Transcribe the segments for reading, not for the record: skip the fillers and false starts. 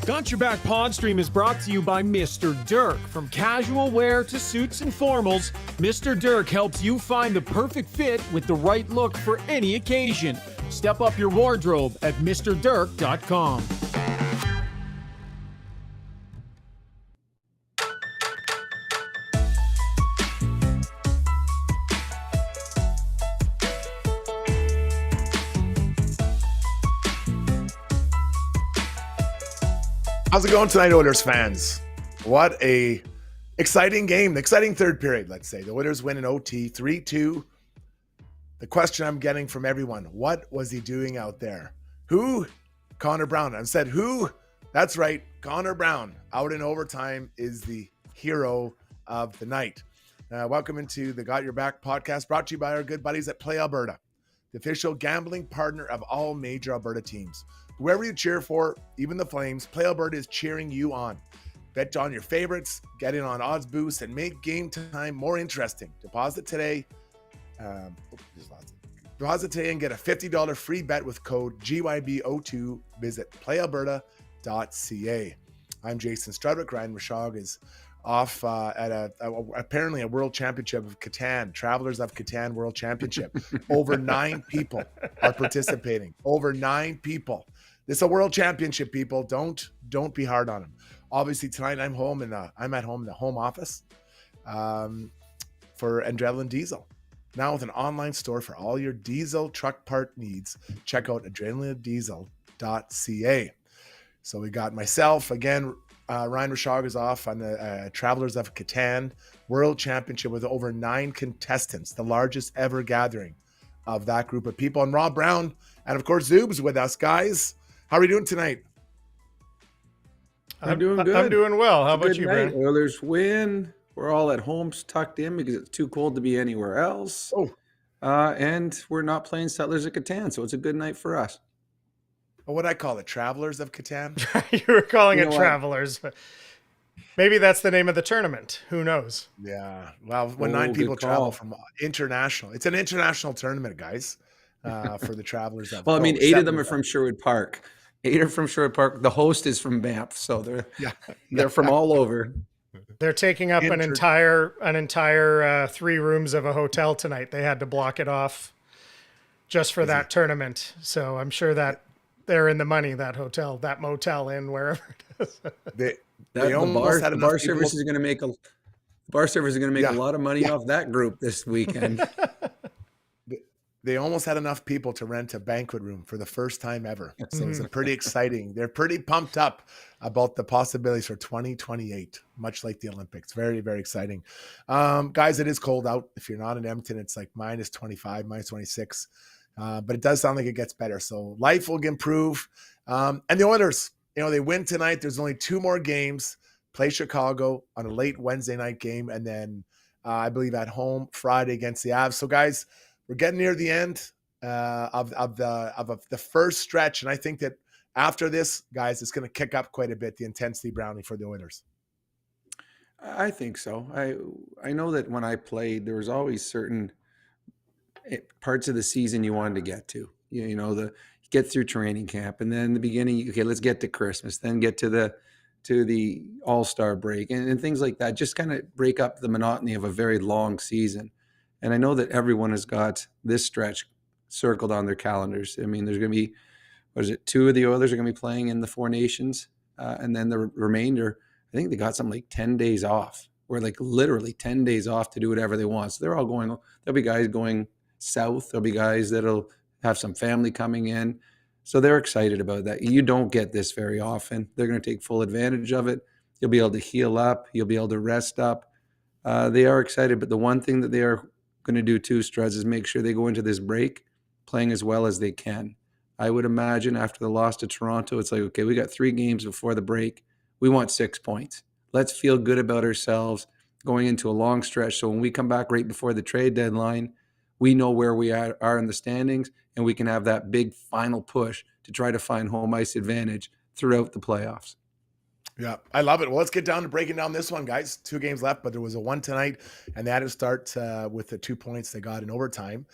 Got Your Back Pod Stream is brought to you by Mr. Dirk. From casual wear to suits and formals, Mr. Dirk helps you find the perfect fit with the right look for any occasion. Step up your wardrobe at mrdirk.com. How's it going tonight, Oilers fans? What a exciting game, exciting third period, let's say. The Oilers win in OT 3-2. The question I'm getting from everyone, what was he doing out there? Who? Connor Brown. I've said who? That's right, Connor Brown, out in overtime, is the hero of the night. Welcome into the Got Your Back podcast, brought to you by our good buddies at Play Alberta, the official gambling partner of all major Alberta teams. Whoever you cheer for, even the Flames, Play Alberta is cheering you on. Bet on your favorites, get in on odds boosts, and make game time more interesting. Deposit today. Deposit today and get a $50 free bet with code GYB02. Visit playalberta.ca. I'm Jason Strudwick. Ryan Rashog is off at apparently a World Championship of Catan, Travelers of Catan World Championship. Over 9 people are participating. Over 9 people. This is a World Championship, people. Don't be hard on them. Obviously, tonight I'm at home in the home office for Adrenaline Diesel. Now with an online store for all your diesel truck part needs, check out adrenalinediesel.ca. So we got myself again. Ryan Rashog is off on the Travelers of Catan World Championship with over 9 contestants, the largest ever gathering of that group of people. And Rob Brown and of course Zoob's with us, guys. How are we doing tonight? I'm doing good. I'm doing well. How about you, Brent? Oilers win. We're all at home tucked in because it's too cold to be anywhere else. And we're not playing Settlers of Catan, so it's a good night for us. What I call it, Travelers of Catan? You were calling it Travelers, but maybe that's the name of the tournament. Who knows? Yeah. Well, when 9 people travel from international, it's an international tournament, guys, for the Travelers of. Well, I mean, 8 of them are from Sherwood Park. 8 are from Sherwood Park. The host is from Banff, so they're from all over. They're taking up an entire 3 rooms of a hotel tonight. They had to block it off just for that tournament. So I'm sure that they're in the money, that hotel, that motel inn, wherever it is. The bar service is going to make a lot of money off that group this weekend. They almost had enough people to rent a banquet room for the first time ever. So it's pretty exciting. They're pretty pumped up about the possibilities for 2028, much like the Olympics. Very, very exciting. Guys, it is cold out. If you're not in Edmonton, it's like minus 25, minus 26. But it does sound like it gets better. So life will improve. And the Oilers, they win tonight. There's only 2 more games. Play Chicago on a late Wednesday night game. And then I believe at home Friday against the Avs. So guys, we're getting near the end of the first stretch, and I think that after this, guys, it's going to kick up quite a bit, the intensity, Brownie, for the Oilers. I think so. I know that when I played, there was always certain parts of the season you wanted to get to. Get through training camp, and then the beginning. Okay, let's get to Christmas, then get to the All-Star break, and things like that. Just kind of break up the monotony of a very long season. And I know that everyone has got this stretch circled on their calendars. I mean, there's going to be, 2 of the Oilers are going to be playing in the 4 Nations. And then the remainder, I think they got something like 10 days off, or like literally 10 days off to do whatever they want. So they're all there'll be guys going south. There'll be guys that'll have some family coming in. So they're excited about that. You don't get this very often. They're going to take full advantage of it. You'll be able to heal up. You'll be able to rest up. They are excited. But the one thing that they are going to do too, Struds, is make sure they go into this break playing as well as they can. I would imagine after the loss to Toronto, it's like, okay, we got 3 games before the break. We want 6 points. Let's feel good about ourselves going into a long stretch. So when we come back right before the trade deadline, we know where we are in the standings, and we can have that big final push to try to find home ice advantage throughout the playoffs. Yeah, I love it. Well, let's get down to breaking down this one, guys. 2 games left, but there was a one tonight, and they had to start with the 2 points they got in overtime.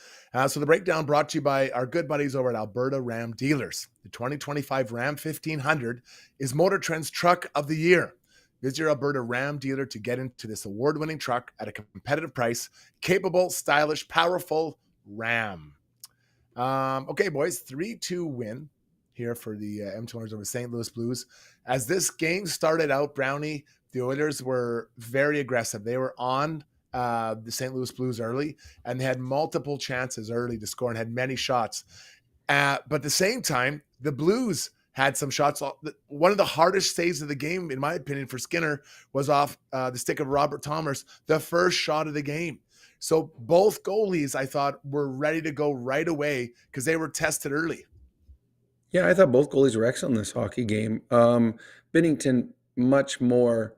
So the breakdown brought to you by our good buddies over at Alberta Ram Dealers. The 2025 Ram 1500 is Motor Trend's Truck of the Year. Visit your Alberta Ram dealer to get into this award-winning truck at a competitive price. Capable, stylish, powerful Ram. Okay, boys, 3-2 win here for the Edmonton Oilers over St. Louis Blues. As this game started out, Brownie, the Oilers were very aggressive. They were on the St. Louis Blues early, and they had multiple chances early to score and had many shots. But at the same time, the Blues had some shots. One of the hardest saves of the game, in my opinion, for Skinner was off the stick of Robert Thomas, the first shot of the game. So both goalies, I thought, were ready to go right away because they were tested early. Yeah, I thought both goalies were excellent in this hockey game. Binnington much more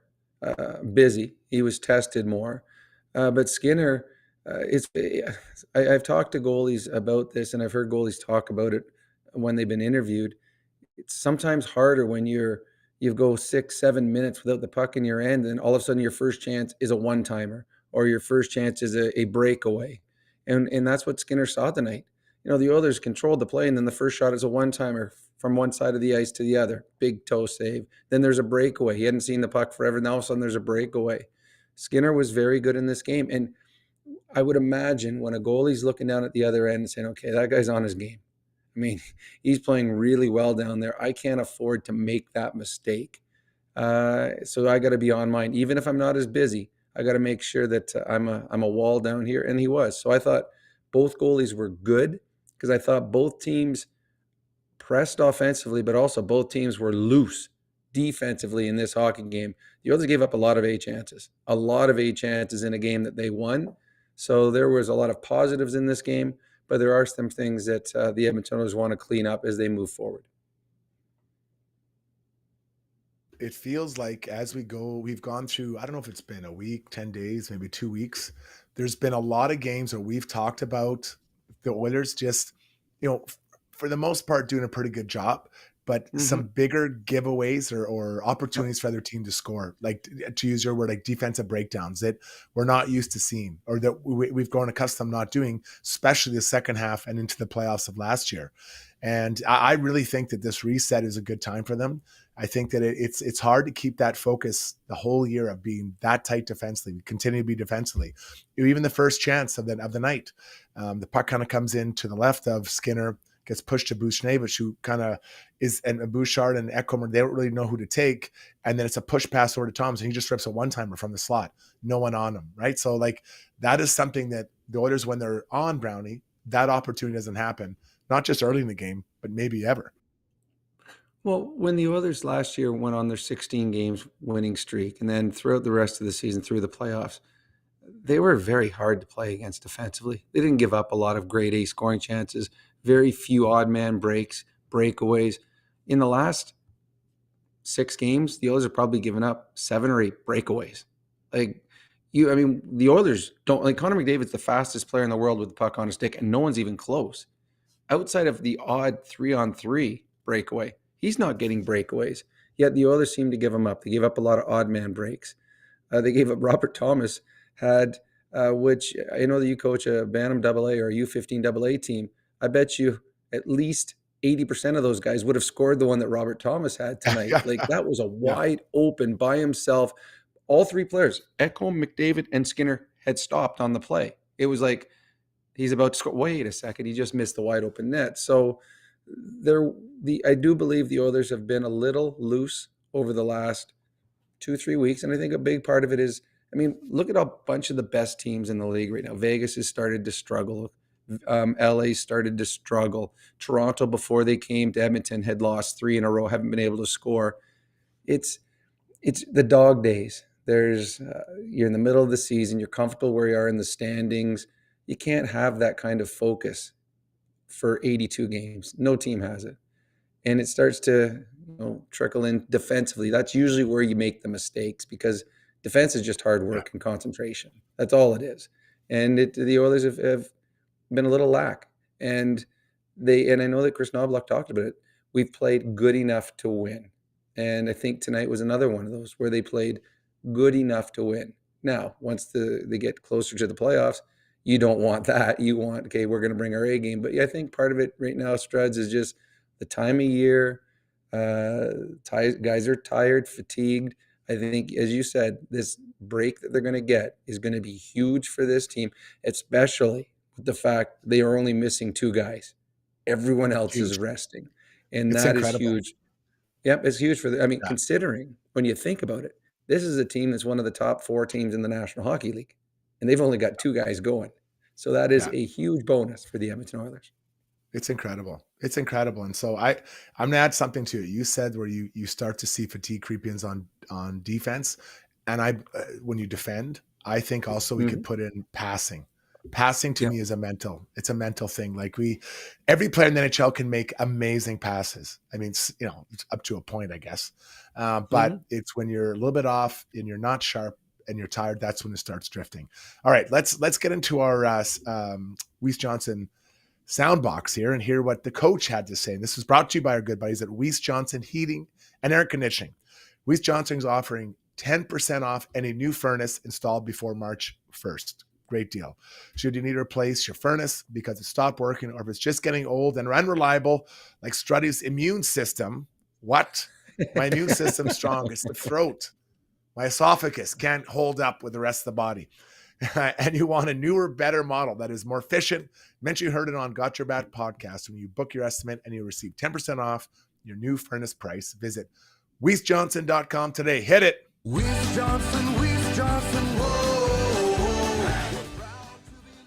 busy. He was tested more, but Skinner. I've talked to goalies about this, and I've heard goalies talk about it when they've been interviewed. It's sometimes harder when you go 6-7 minutes without the puck in your end, and all of a sudden your first chance is a one-timer or your first chance is a breakaway, and that's what Skinner saw tonight. The Oilers controlled the play, and then the first shot is a one-timer from one side of the ice to the other. Big toe save. Then there's a breakaway. He hadn't seen the puck forever. Now all of a sudden there's a breakaway. Skinner was very good in this game, and I would imagine when a goalie's looking down at the other end and saying, okay, that guy's on his game. I mean, he's playing really well down there. I can't afford to make that mistake. So I got to be on mine. Even if I'm not as busy, I got to make sure that I'm a wall down here. And he was. So I thought both goalies were good because I thought both teams pressed offensively, but also both teams were loose defensively in this hockey game. The Oilers gave up a lot of A chances in a game that they won. So there was a lot of positives in this game, but there are some things that the Edmonton Oilers want to clean up as they move forward. It feels like as we go, we've gone through, I don't know if it's been a week, 10 days, maybe 2 weeks. There's been a lot of games where we've talked about the Oilers just, for the most part, doing a pretty good job, but some bigger giveaways or opportunities for other team to score, like to use your word, like defensive breakdowns that we're not used to seeing or that we've grown accustomed not doing, especially the second half and into the playoffs of last year. And I really think that this reset is a good time for them. I think that it's hard to keep that focus the whole year of being that tight defensively, continue to be defensively. Even the first chance of the night, the puck kind of comes in to the left of Skinner, gets pushed to Bushnevich, who kind of is, and Bouchard and Ekholm, they don't really know who to take. And then it's a push pass over to Thomas, and he just rips a one-timer from the slot. No one on him, right? So, that is something that the Oilers, when they're on Brownie, that opportunity doesn't happen, not just early in the game, but maybe ever. Well, when the Oilers last year went on their 16 games winning streak, and then throughout the rest of the season through the playoffs, they were very hard to play against defensively. They didn't give up a lot of grade A scoring chances, very few odd man breaks, breakaways. In the last 6 games, the Oilers have probably given up 7 or 8 breakaways. The Oilers don't, Connor McDavid's the fastest player in the world with the puck on a stick, and no one's even close. Outside of the odd 3-on-3 breakaway, he's not getting breakaways. Yet the Oilers seem to give him up. They gave up a lot of odd man breaks. They gave up Robert Thomas, which I know that you coach a Bantam AA or a U15 AA team. I bet you at least 80% of those guys would have scored the one that Robert Thomas had tonight. That was a wide open by himself. All 3 players, Ekholm, McDavid, and Skinner, had stopped on the play. It was like he's about to score. Wait a second, he just missed the wide open net. So I do believe the Oilers have been a little loose over the last 2-3 weeks, and I think a big part of it is, look at a bunch of the best teams in the league right now. Vegas has started to struggle. LA started to struggle. Toronto, before they came to Edmonton, had lost 3 in a row, haven't been able to score. It's the dog days. You're in the middle of the season. You're comfortable where you are in the standings. You can't have that kind of focus for 82 games. No team has it. And it starts to trickle in defensively. That's usually where you make the mistakes, because defense is just hard work and concentration. That's all it is. And the Oilers have been a little lack. And I know that Chris Knobloch talked about it. We've played good enough to win. And I think tonight was another one of those where they played good enough to win. Now, once they get closer to the playoffs, you don't want that. You want, okay, we're going to bring our A game. But yeah, I think part of it right now, Struds, is just the time of year. Guys are tired, fatigued. I think, as you said, this break that they're going to get is going to be huge for this team, especially with the fact they are only missing 2 guys. Everyone else Huge. is resting. And It's that is incredible. huge. Yep, it's huge for the, I mean, Yeah. considering when you think about it, this is a team that's one of the top 4 teams in the National Hockey League, and they've only got 2 guys going. So that is Yeah. a huge bonus for the Edmonton Oilers. It's incredible. It's incredible. And so I'm gonna add something to it. You said where you start to see fatigue creep ins on defense, and when you defend, I think also we could put in passing. Passing to me is it's a mental thing. Like every player in the NHL can make amazing passes. I mean, it's up to a point, I guess. But it's when you're a little bit off and you're not sharp and you're tired, that's when it starts drifting. All right, let's get into our Weiss Johnson sound box here and hear what the coach had to say. And this was brought to you by our good buddies at Weiss Johnson Heating and Air Conditioning. Weiss Johnson is offering 10% off any new furnace installed before March 1st. Great deal. Should you need to replace your furnace because it stopped working or if it's just getting old and unreliable, like Struddy's immune system. What? My immune system's strong. It's the throat. My esophagus can't hold up with the rest of the body. And you want a newer, better model that is more efficient. Mention you heard it on Got Your Back podcast. When you book your estimate and you receive 10% off your new furnace price, visit WeissJohnson.com today. Hit it. Weiss Johnson, whoa.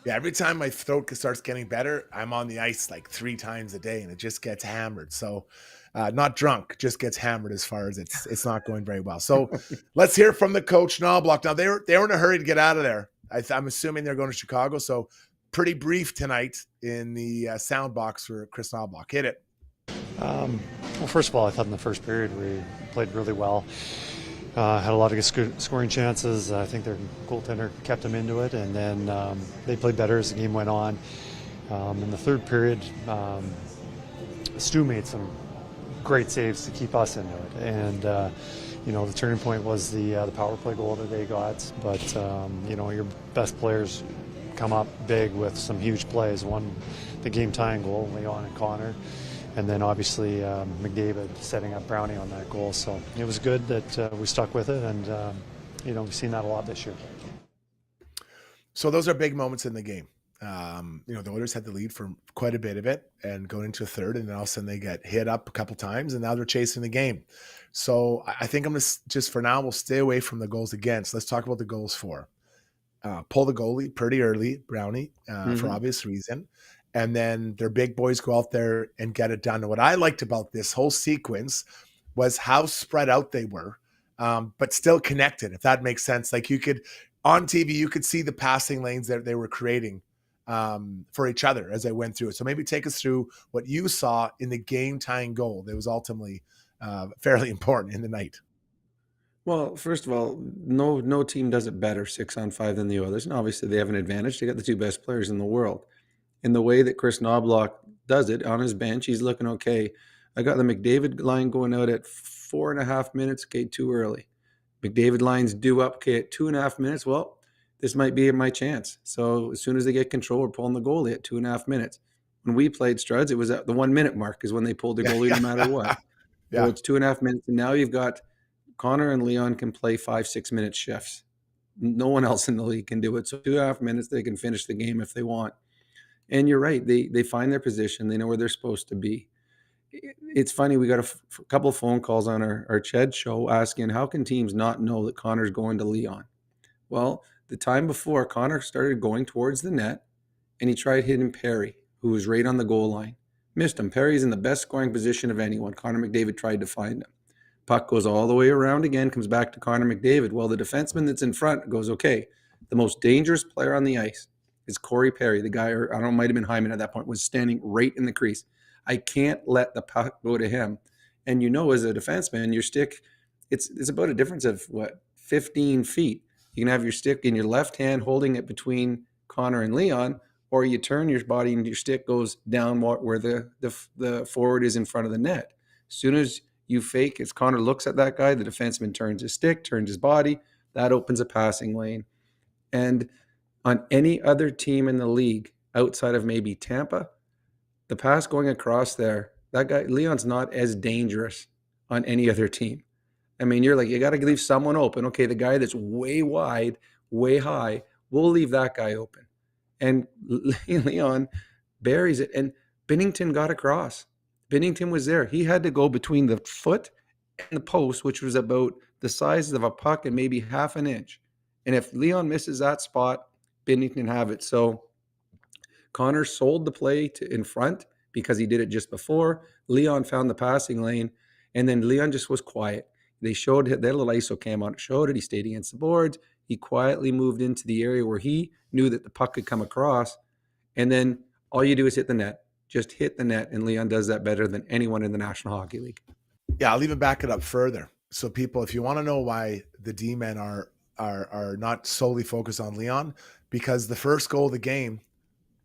Yeah, every time my throat starts getting better, I'm on the ice like 3 times a day and it just gets hammered. So not drunk, just gets hammered as far as it's not going very well. So let's hear from the coach, Knobloch. Now they were in a hurry to get out of there. I'm assuming they're going to Chicago. So pretty brief tonight in the sound box for Chris Knobloch. Hit it. Well, first of all, I thought in the first period we played really well. Had a lot of good scoring chances. I think their goaltender kept them into it, and then they played better as the game went on. In the third period, Stu made some great saves to keep us into it, and the turning point was the power play goal that they got. But your best players come up big with some huge plays. One, the game-tying goal, Leon and Connor. And then obviously McDavid setting up Brownie on that goal. So it was good that we stuck with it, and we've seen that a lot this year. So those are big moments in the game. The Oilers had the lead for quite a bit of it and going into a third, and then all of a sudden they get hit up a couple times, and now they're chasing the game. So I think I'm going to just for now, we'll stay away from the goals against. Let's talk about the goals for. Pull the goalie pretty early, Brownie, for obvious reason. And then their big boys go out there and get it done. And what I liked about this whole sequence was how spread out they were, but still connected, if that makes sense. Like on TV, you could see the passing lanes that they were creating for each other as they went through it. So maybe take us through what you saw in the game-tying goal that was ultimately fairly important in the night. Well, first of all, no team does it better 6-on-5 than the Oilers. And obviously they have an advantage. They got the 2 best players in the world. In the way that Chris Knobloch does it on his bench, he's looking okay. I got the McDavid line going out at 4.5 minutes. Okay, too early. McDavid line's due up. Okay, at 2.5 minutes. Well, this might be my chance. So as soon as they get control, we're pulling the goalie at 2.5 minutes. When we played Struds, it was at the 1 minute mark is when they pulled the goalie no matter what. Yeah. So it's 2.5 minutes. And now you've got Connor and Leon can play 5-6 minute shifts. No one else in the league can do it. So 2.5 minutes, they can finish the game if they want. And you're right. They find their position. They know where they're supposed to be. It's funny. We got a couple of phone calls on our Ched show asking, how can teams not know that Connor's going to Leon? Well, the time before, Connor started going towards the net, and he tried hitting Perry, who was right on the goal line. Missed him. Perry's in the best scoring position of anyone. Connor McDavid tried to find him. Puck goes all the way around again, comes back to Connor McDavid. Well, the defenseman that's in front goes, okay, the most dangerous player on the ice is Corey Perry, the guy, or I don't know, might have been Hyman at that point, was standing right in the crease. I can't let the puck go to him. And as a defenseman, your stick, it's about a difference of 15 feet. You can have your stick in your left hand holding it between Connor and Leon, or you turn your body and your stick goes down where the forward is in front of the net. As soon as You fake as Connor looks at that guy, the defenseman turns his stick, turns his body. That opens a passing lane. And on any other team in the league outside of maybe Tampa, the pass going across there, that guy, Leon's not as dangerous on any other team. I mean, you're like, you got to leave someone open. Okay, the guy that's way wide, way high, we'll leave that guy open. And Leon buries it. And Binnington got across. Binnington was there. He had to go between the foot and the post, which was about the size of a puck and maybe half an inch. And if Leon misses that spot, Binnington have it. So Connor sold the play in front because he did it just before. Leon found the passing lane, and then Leon just was quiet. They showed their little ISO cam on it, showed it. He stayed against the boards. He quietly moved into the area where he knew that the puck could come across. And then all you do is hit the net. Just hit the net, and Leon does that better than anyone in the National Hockey League. Yeah, I'll even back it up further. So people, if you want to know why the D-men are not solely focused on Leon, because the first goal of the game,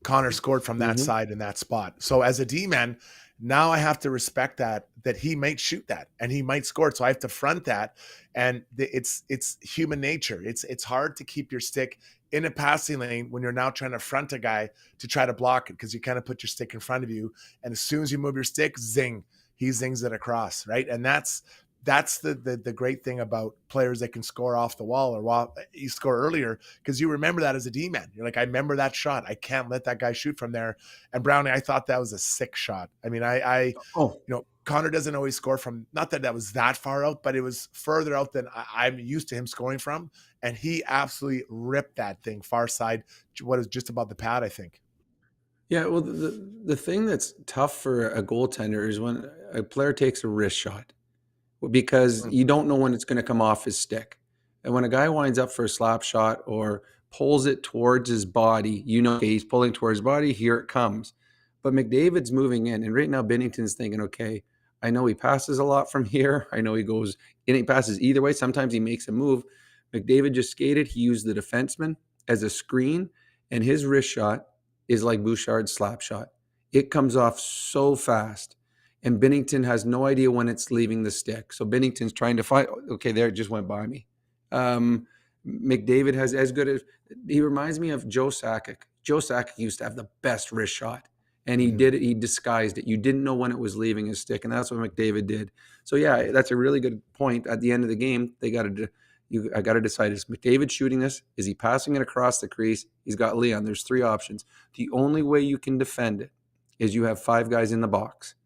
Connor scored from that side in that spot. So as a D-man, now I have to respect that he might shoot that and he might score it. So I have to front that. And it's human nature. It's hard to keep your stick in a passing lane when you're now trying to front a guy to try to block it, because you kind of put your stick in front of you. And as soon as you move your stick, zing, he zings it across, right? And that's the great thing about players that can score off the wall or while you score earlier, because you remember that as a D-man. You're like, I remember that shot. I can't let that guy shoot from there. And Brownie, I thought that was a sick shot. I mean, Connor doesn't always score from, not that was that far out, but it was further out than I'm used to him scoring from. And he absolutely ripped that thing far side, what is just above the pad, I think. Yeah, well, the thing that's tough for a goaltender is when a player takes a wrist shot, because you don't know when it's going to come off his stick. And when a guy winds up for a slap shot or pulls it towards his body, okay, he's pulling towards his body, here it comes. But McDavid's moving in, and right now Binnington's thinking, okay, I know he passes a lot from here. I know he goes in, he passes either way. Sometimes he makes a move. McDavid just skated. He used the defenseman as a screen, and his wrist shot is like Bouchard's slap shot. It comes off so fast. And Binnington has no idea when it's leaving the stick. So Binnington's trying to find, okay, there it just went by me. McDavid has as good as, he reminds me of Joe Sakic. Joe Sakic used to have the best wrist shot. And he did it, he disguised it. You didn't know when it was leaving his stick. And that's what McDavid did. So yeah, that's a really good point. At the end of the game, I got to decide, is McDavid shooting this? Is he passing it across the crease? He's got Leon. There's three options. The only way you can defend it is you have five guys in the box.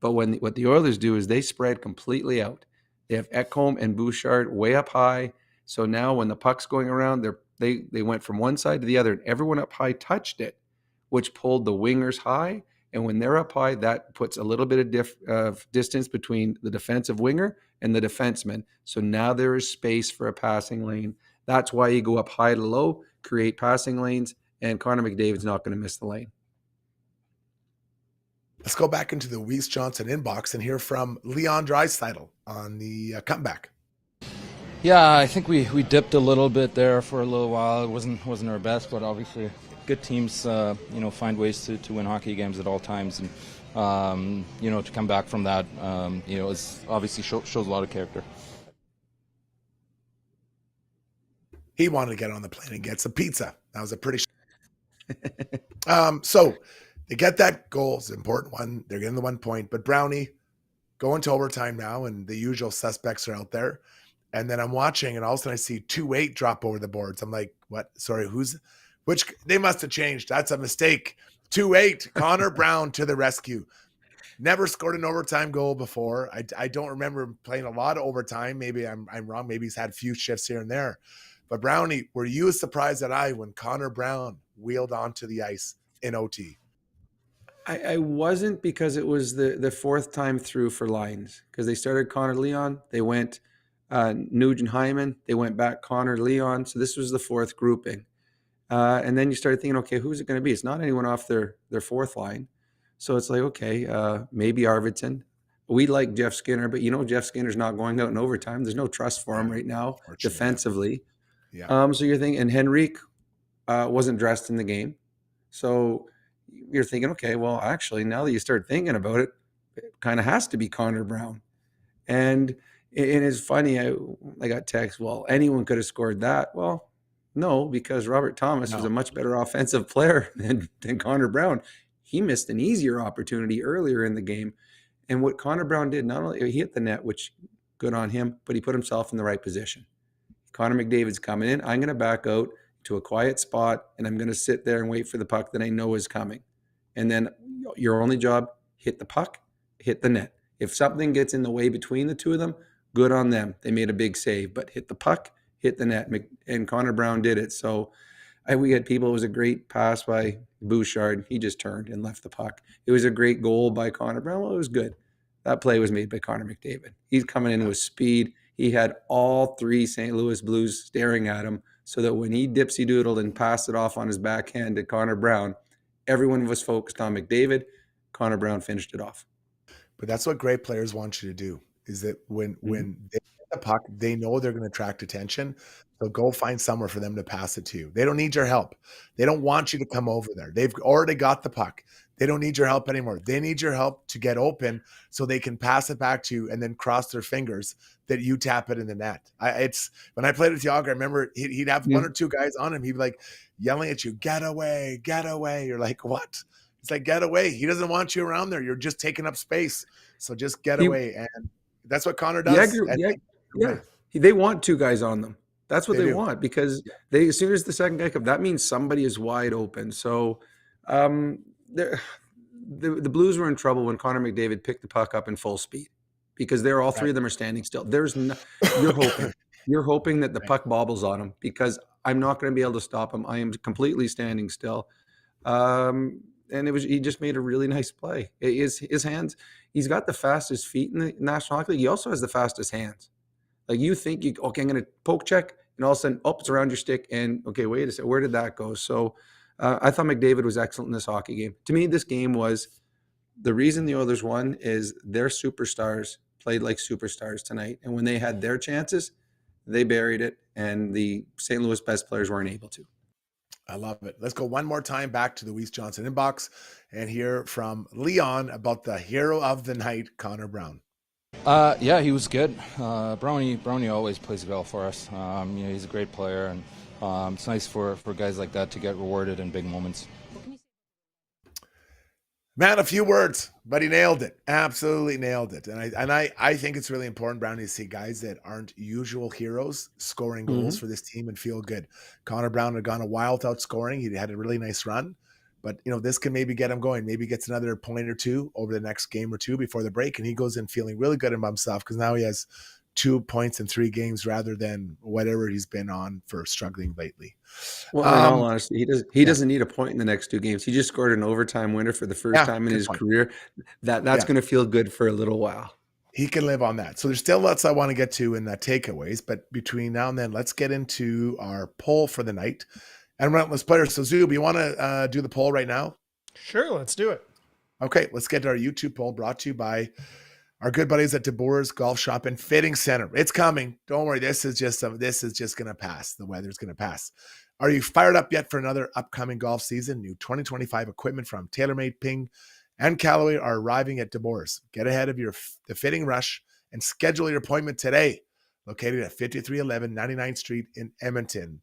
But what the Oilers do is they spread completely out. They have Ekholm and Bouchard way up high. So now when the puck's going around, they went from one side to the other, and everyone up high touched it, which pulled the wingers high. And when they're up high, that puts a little bit of distance between the defensive winger and the defenseman. So now there is space for a passing lane. That's why you go up high to low, create passing lanes, and Connor McDavid's not going to miss the lane. Let's go back into the Weiss Johnson inbox and hear from Leon Draisaitl on the comeback. Yeah, I think we dipped a little bit there for a little while. It wasn't our best, but obviously good teams find ways to win hockey games at all times, and to come back from that is obviously shows a lot of character. He wanted to get on the plane and get some pizza. That was a pretty so they get that goal. It's an important one. They're getting the 1 point. But Brownie, going to overtime now, and the usual suspects are out there. And then I'm watching, and all of a sudden I see 2-8 drop over the boards. I'm like, what? Sorry, which? They must have changed. That's a mistake. 2-8, Connor Brown to the rescue. Never scored an overtime goal before. I don't remember him playing a lot of overtime. Maybe I'm wrong. Maybe he's had a few shifts here and there. But Brownie, were you as surprised as when Connor Brown wheeled onto the ice in OT? I wasn't, because it was the fourth time through for Lions, because they started Connor Leon, they went Nugent Hyman, they went back Connor Leon. So this was the fourth grouping. And then you started thinking, okay, who's it going to be? It's not anyone off their fourth line. So it's like, okay, maybe Arvidsson. We like Jeff Skinner, but Jeff Skinner's not going out in overtime. There's no trust for him right now defensively. Yeah. So you're thinking, and Henrique wasn't dressed in the game. So you're thinking, okay, well, actually, now that you start thinking about it, it kind of has to be Connor Brown. And it's funny, I got text, well, anyone could have scored that. Well, no, because Robert Thomas was a much better offensive player than Connor Brown. He missed an easier opportunity earlier in the game. And what Connor Brown did, not only he hit the net, which good on him, but he put himself in the right position. Connor McDavid's coming in. I'm going to back out to a quiet spot, and I'm going to sit there and wait for the puck that I know is coming. And then your only job, hit the puck, hit the net. If something gets in the way between the two of them, good on them. They made a big save, but hit the puck, hit the net. And Connor Brown did it. So we had people, it was a great pass by Bouchard. He just turned and left the puck. It was a great goal by Connor Brown. Well, it was good. That play was made by Connor McDavid. He's coming in with speed. He had all three St. Louis Blues staring at him so that when he dipsy-doodled and passed it off on his backhand to Connor Brown, everyone was focused on McDavid. Connor Brown finished it off. But that's what great players want you to do, is that when they get the puck, they know they're going to attract attention. So go find somewhere for them to pass it to you. They don't need your help. They don't want you to come over there. They've already got the puck. They don't need your help anymore. They need your help to get open so they can pass it back to you and then cross their fingers that you tap it in the net. It's when I played with Yager, I remember he'd have one or two guys on him. He'd be like yelling at you, get away, get away. You're like, what? It's like, get away. He doesn't want you around there. You're just taking up space. So just get away. And that's what Connor does. They want two guys on them. That's what they want, because as soon as the second guy comes, that means somebody is wide open. So the Blues were in trouble when Connor McDavid picked the puck up in full speed, because all three of them are standing still. You're hoping that the puck bobbles on him, because I'm not going to be able to stop him. I am completely standing still. And he just made a really nice play. His hands, he's got the fastest feet in the National Hockey League. He also has the fastest hands. Like, you think, I'm going to poke check, and all of a sudden, it's around your stick, and okay, wait a second, where did that go? So I thought McDavid was excellent in this hockey game. To me, this game was the reason the Oilers won is their superstars played like superstars tonight. And when they had their chances, they buried it, and the St. Louis best players weren't able to. I love it. Let's go one more time back to the Weiss Johnson inbox and hear from Leon about the hero of the night, Connor Brown. Yeah, he was good. Brownie always plays well for us. He's a great player, and it's nice for guys like that to get rewarded in big moments. Man, a few words, but he nailed it. Absolutely nailed it. And I think it's really important, Brownie, to see guys that aren't usual heroes scoring goals for this team and feel good. Connor Brown had gone a while without scoring. He had a really nice run. But, this can maybe get him going. Maybe gets another point or two over the next game or two before the break, and he goes in feeling really good about himself, because now he has 2 points in 3 games rather than whatever he's been on for struggling lately. Well, in all honesty, he doesn't need a point in the next 2 games. He just scored an overtime winner for the first time in his career. That's going to feel good for a little while. He can live on that. So there's still lots I want to get to in takeaways, but between now and then, let's get into our poll for the night. And Relentless Players. So Zub, you want to do the poll right now? Sure, let's do it. Okay, let's get to our YouTube poll, brought to you by our good buddies at DeBoer's Golf Shop and Fitting Center. It's coming. Don't worry. This is just going to pass. The weather's going to pass. Are you fired up yet for another upcoming golf season? New 2025 equipment from TaylorMade, Ping, and Callaway are arriving at DeBoer's. Get ahead of the fitting rush and schedule your appointment today. Located at 5311 99th Street in Edmonton.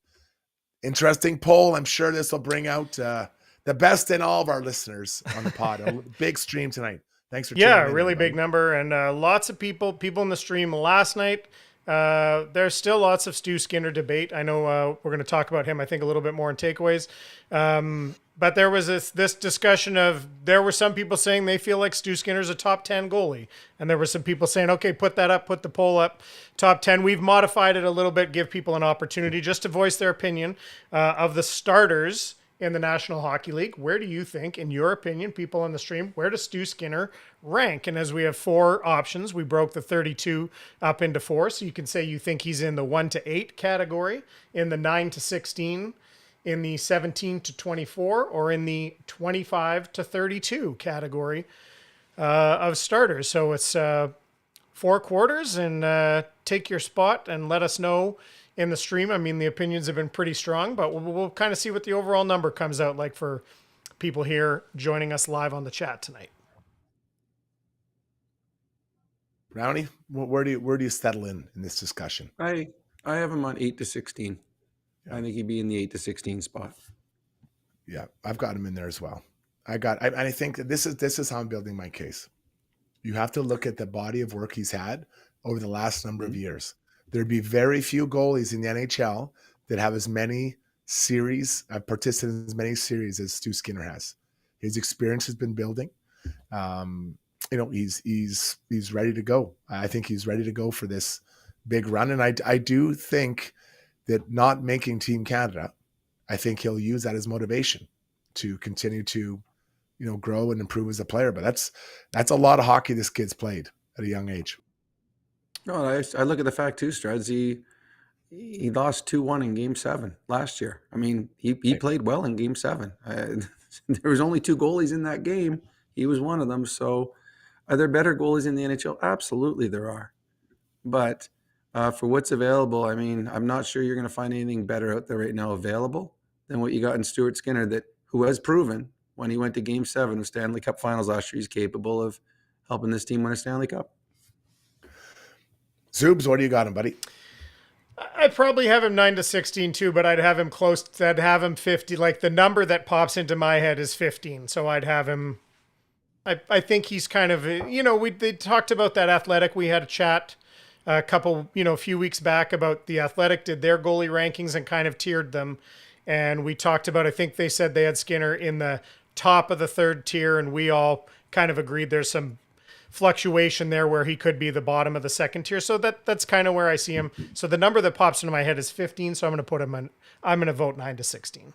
Interesting poll. I'm sure this will bring out the best in all of our listeners on the pod. A big stream tonight. Thanks for tuning in. Yeah, really big number, and lots of people in the stream last night. There's still lots of Stu Skinner debate. I know we're going to talk about him, I think, a little bit more in takeaways. But there was this discussion of, there were some people saying they feel like Stu Skinner's a top 10 goalie. And there were some people saying, okay, put that up, put the poll up, top 10. We've modified it a little bit, give people an opportunity just to voice their opinion of the starters in the National Hockey League. Where do you think, in your opinion, people on the stream, where does Stu Skinner rank? And as we have 4 options, we broke the 32 up into 4. So you can say you think he's in the 1 to 8 category, in the 9 to 16, in the 17 to 24, or in the 25 to 32 category of starters. So it's 4 quarters, and take your spot and let us know in the stream. I mean, the opinions have been pretty strong, but we'll kind of see what the overall number comes out like for people here joining us live on the chat tonight. Brownie, where do you settle in this discussion? I have him on 8 to 16. Yeah. I think he'd be in the 8 to 16 spot. Yeah, I've got him in there as well. I think that this is how I'm building my case. You have to look at the body of work he's had over the last number of years. There'd be very few goalies in the NHL that have as many series, participated in as many series as Stu Skinner has. His experience has been building. He's ready to go. I think he's ready to go for this big run. And I do think that not making Team Canada, I think he'll use that as motivation to continue to, grow and improve as a player. But that's a lot of hockey this kid's played at a young age. No, I look at the fact too, Struds. He lost 2-1 in Game 7 last year. I mean, he played well in Game 7. There was only 2 goalies in that game. He was one of them. So are there better goalies in the NHL? Absolutely there are. But for what's available, I mean, I'm not sure you're going to find anything better out there right now available than what you got in Stuart Skinner, who has proven when he went to Game 7 of Stanley Cup Finals last year, he's capable of helping this team win a Stanley Cup. Zoobs, what do you got him, buddy? I'd probably have him 9 to 16 too, but I'd have him close. I'd have him 50. Like the number that pops into my head is 15. So I'd have him. I think he's kind of, they talked about that Athletic. We had a chat a few weeks back about the Athletic did their goalie rankings and kind of tiered them. And we talked about, I think they said they had Skinner in the top of the 3rd tier, and we all kind of agreed there's some fluctuation there where he could be the bottom of the 2nd tier. So that's kind of where I see him. So the number that pops into my head is 15. So I'm going to put him in, I'm going to vote 9 to 16.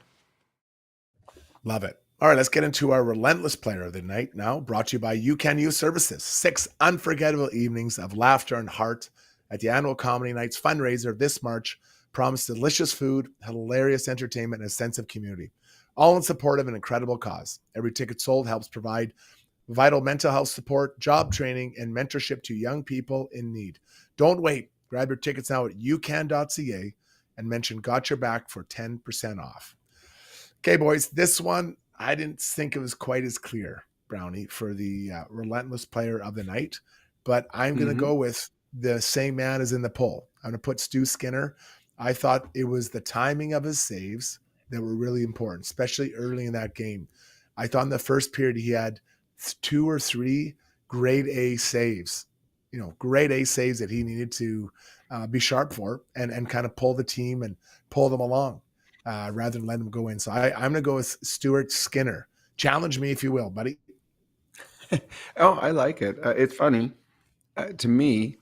Love it. All right, let's get into our relentless player of the night now, brought to you by You Can Use Services. 6 unforgettable evenings of laughter and heart at the annual Comedy Nights fundraiser this March. Promise delicious food, hilarious entertainment, and a sense of community, all in support of an incredible cause. Every ticket sold helps provide vital mental health support, job training, and mentorship to young people in need. Don't wait. Grab your tickets now at youcan.ca and mention Got Your Back for 10% off. Okay, boys, this one, I didn't think it was quite as clear, Brownie, for the relentless player of the night, but I'm going to go with the same man as in the poll. I'm going to put Stu Skinner. I thought it was the timing of his saves that were really important, especially early in that game. I thought in the first period he had 2 or 3 grade A saves, grade A saves that he needed to be sharp for and kind of pull the team and pull them along rather than let them go in. So I'm going to go with Stuart Skinner. Challenge me if you will, buddy. Oh, I like it. It's funny. To me,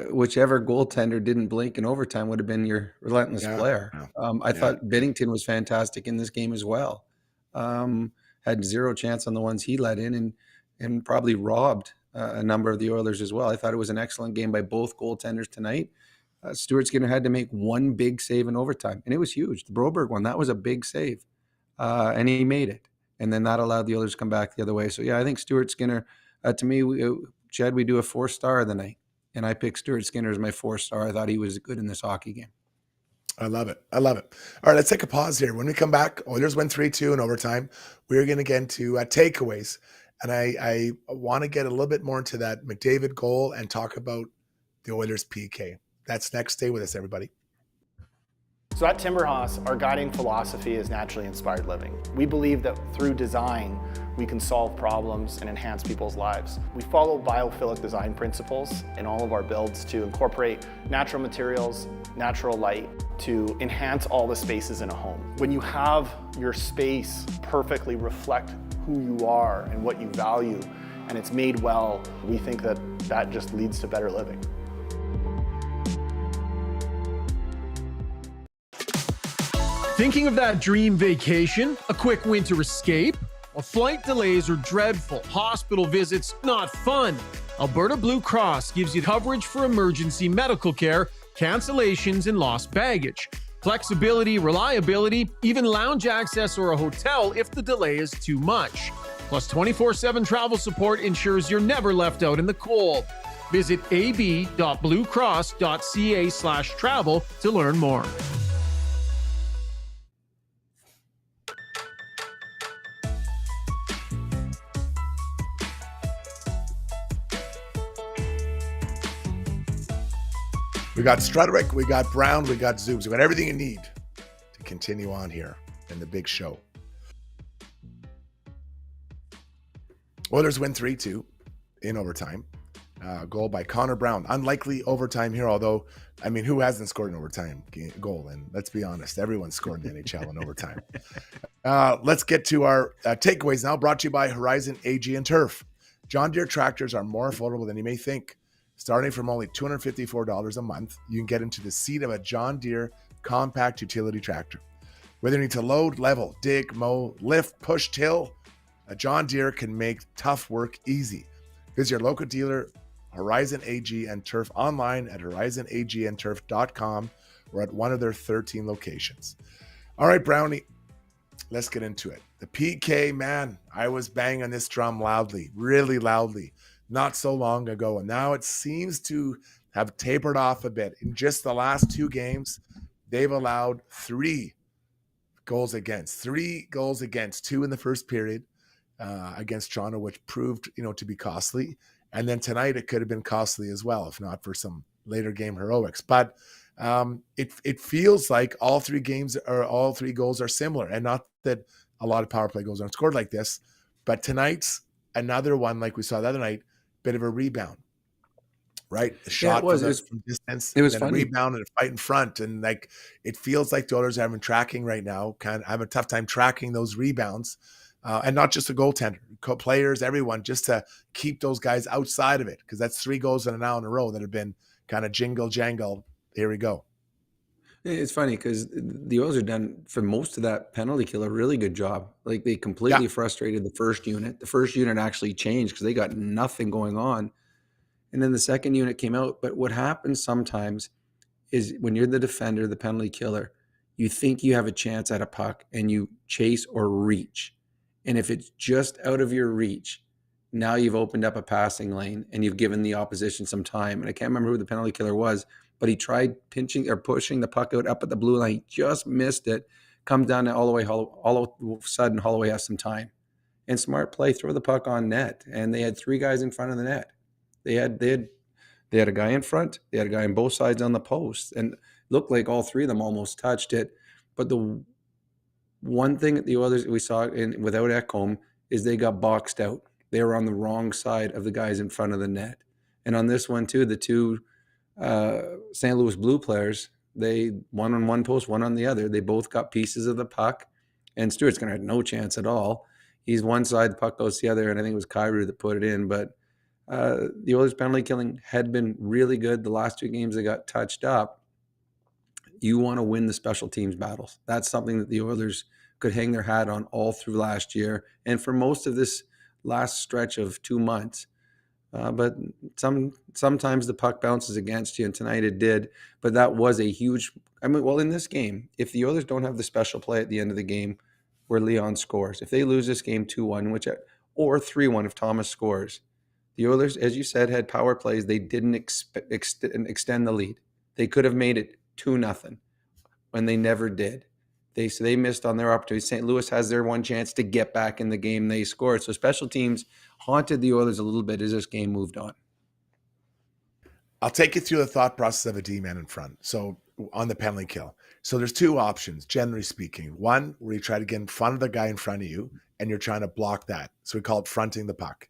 whichever goaltender didn't blink in overtime would have been your relentless player. I thought Binnington was fantastic in this game as well. Had 0 chance on the ones he let in and probably robbed a number of the Oilers as well. I thought it was an excellent game by both goaltenders tonight. Stuart Skinner had to make 1 big save in overtime, and it was huge. The Broberg one, that was a big save, and he made it. And then that allowed the Oilers to come back the other way. So, yeah, I think Stuart Skinner, to me, we do a 4-star of the night. And I picked Stuart Skinner as my 4-star. I thought he was good in this hockey game. I love it. All right, let's take a pause here. When we come back, Oilers win 3-2 in overtime. We're going to get into takeaways. And I want to get a little bit more into that McDavid goal and talk about the Oilers PK. That's next. Stay with us, everybody. So at Timberhouse, our guiding philosophy is naturally inspired living. We believe that through design, we can solve problems and enhance people's lives. We follow biophilic design principles in all of our builds to incorporate natural materials, natural light, to enhance all the spaces in a home. When you have your space perfectly reflect who you are and what you value, and it's made well, we think that that just leads to better living. Thinking of that dream vacation? A quick winter escape? Well, flight delays are dreadful. Hospital visits, not fun. Alberta Blue Cross gives you coverage for emergency medical care, cancellations, and lost baggage. Flexibility, reliability, even lounge access or a hotel if the delay is too much. Plus 24/7 travel support ensures you're never left out in the cold. Visit ab.bluecross.ca/travel to learn more. We got Strudwick, we got Brown, we got Zoobs. We got everything you need to continue on here in the big show. Oilers win 3-2 in overtime. Goal by Connor Brown. Unlikely overtime here, although, I mean, who hasn't scored an overtime goal? And let's be honest, everyone's scored in the NHL in overtime. Let's get to our takeaways now, brought to you by Horizon AG and Turf. John Deere tractors are more affordable than you may think. Starting from only $254 a month, you can get into the seat of a John Deere compact utility tractor. Whether you need to load, level, dig, mow, lift, push, till, a John Deere can make tough work easy. Visit your local dealer, Horizon AG and Turf, online at horizonagandturf.com or at one of their 13 locations. All right, Brownie, let's get into it. The PK, man, I was banging on this drum loudly, really loudly, not so long ago, and now it seems to have tapered off a bit. In just the last 2 games, they've allowed 3 goals against, 2 in the first period against Toronto, which proved, to be costly. And then tonight it could have been costly as well, if not for some later game heroics. But it feels like all 3 goals are similar, and not that a lot of power play goals aren't scored like this. But tonight's another one, like we saw the other night, bit of a rebound, right? A shot from distance, it was and funny. a rebound and a fight in front, and like it feels like the Oilers are having tracking right now. Kind of have a tough time tracking those rebounds. And not just the goaltender, players, everyone, just to keep those guys outside of it, because that's 3 goals in a row that have been kind of jingle jangle. Here we go. It's funny because the Oilers are done for most of that penalty kill a really good job. Like they completely frustrated the first unit. The first unit actually changed because they got nothing going on. And then the second unit came out. But what happens sometimes is when you're the defender, the penalty killer, you think you have a chance at a puck and you chase or reach. And if it's just out of your reach, now you've opened up a passing lane and you've given the opposition some time. And I can't remember who the penalty killer was, but he tried pinching or pushing the puck out up at the blue line. He just missed it. Comes down to all of a sudden, Holloway has some time. And smart play, throw the puck on net. And they had 3 guys in front of the net. They had a guy in front. They had a guy on both sides on the post. And looked like all 3 of them almost touched it. But the one thing that the Oilers we saw without Ekholm is they got boxed out. They were on the wrong side of the guys in front of the net. And on this one too, the 2 St. Louis Blue players, they one on one post, one on the other. They both got pieces of the puck, and Stewart's going to have no chance at all. He's one side, the puck goes the other, and I think it was Kyrou that put it in. But the Oilers penalty killing had been really good. The last 2 games they got touched up. You want to win the special teams battles. That's something that the Oilers could hang their hat on all through last year and for most of this last stretch of 2 months. But sometimes the puck bounces against you, and tonight it did. But that was a huge – in this game, if the Oilers don't have the special play at the end of the game where Leon scores, if they lose this game 2-1 or 3-1 if Thomas scores, the Oilers, as you said, had power plays. They didn't extend the lead. They could have made it 2-0 when they never did. They missed on their opportunity. St. Louis has their one chance to get back in the game. They scored. So special teams haunted the Oilers a little bit as this game moved on. I'll take you through the thought process of a D-man in front. So on the penalty kill. So there's 2 options, generally speaking. One, where you try to get in front of the guy in front of you and you're trying to block that. So we call it fronting the puck.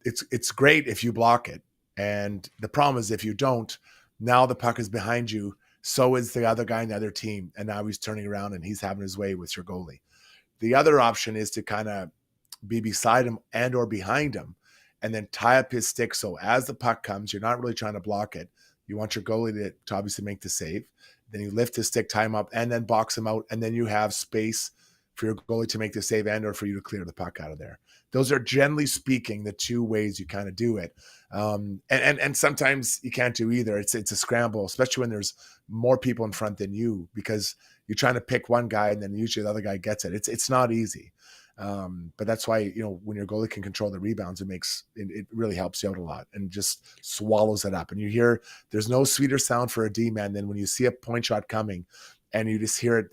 It's great if you block it. And the problem is if you don't, now the puck is behind you. So is the other guy in the other team. And now he's turning around and he's having his way with your goalie. The other option is to kind of be beside him and or behind him and then tie up his stick. So as the puck comes, you're not really trying to block it. You want your goalie to obviously make the save. Then you lift his stick, tie him up, and then box him out. And then you have space for your goalie to make the save and or for you to clear the puck out of there. Those are generally speaking the 2 ways you kind of do it. And sometimes you can't do either. It's a scramble, especially when there's more people in front than you, because you're trying to pick one guy and then usually the other guy gets it. It's not easy. But that's why, when your goalie can control the rebounds, it really helps you out a lot and just swallows it up. And you hear there's no sweeter sound for a D-man than when you see a point shot coming and you just hear it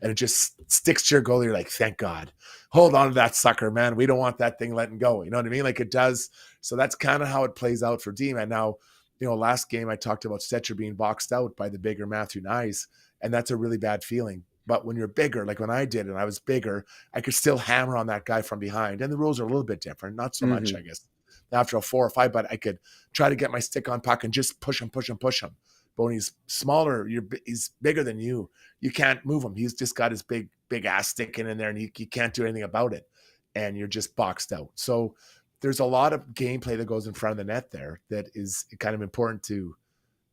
and it just sticks to your goalie. You're like, thank God. Hold on to that sucker, man. We don't want that thing letting go. You know what I mean? Like it does. So that's kind of how it plays out for D-man. Now, last game I talked about Stetcher being boxed out by the bigger Matthew Nyes, and that's a really bad feeling. But when you're bigger, like when I did and I was bigger, I could still hammer on that guy from behind. And the rules are a little bit different, not so much, I guess, after a 4 or 5, but I could try to get my stick on puck and just push him. But when he's smaller, he's bigger than you. You can't move him. He's just got his big ass sticking in there, and you can't do anything about it. And you're just boxed out. So there's a lot of gameplay that goes in front of the net there that is kind of important to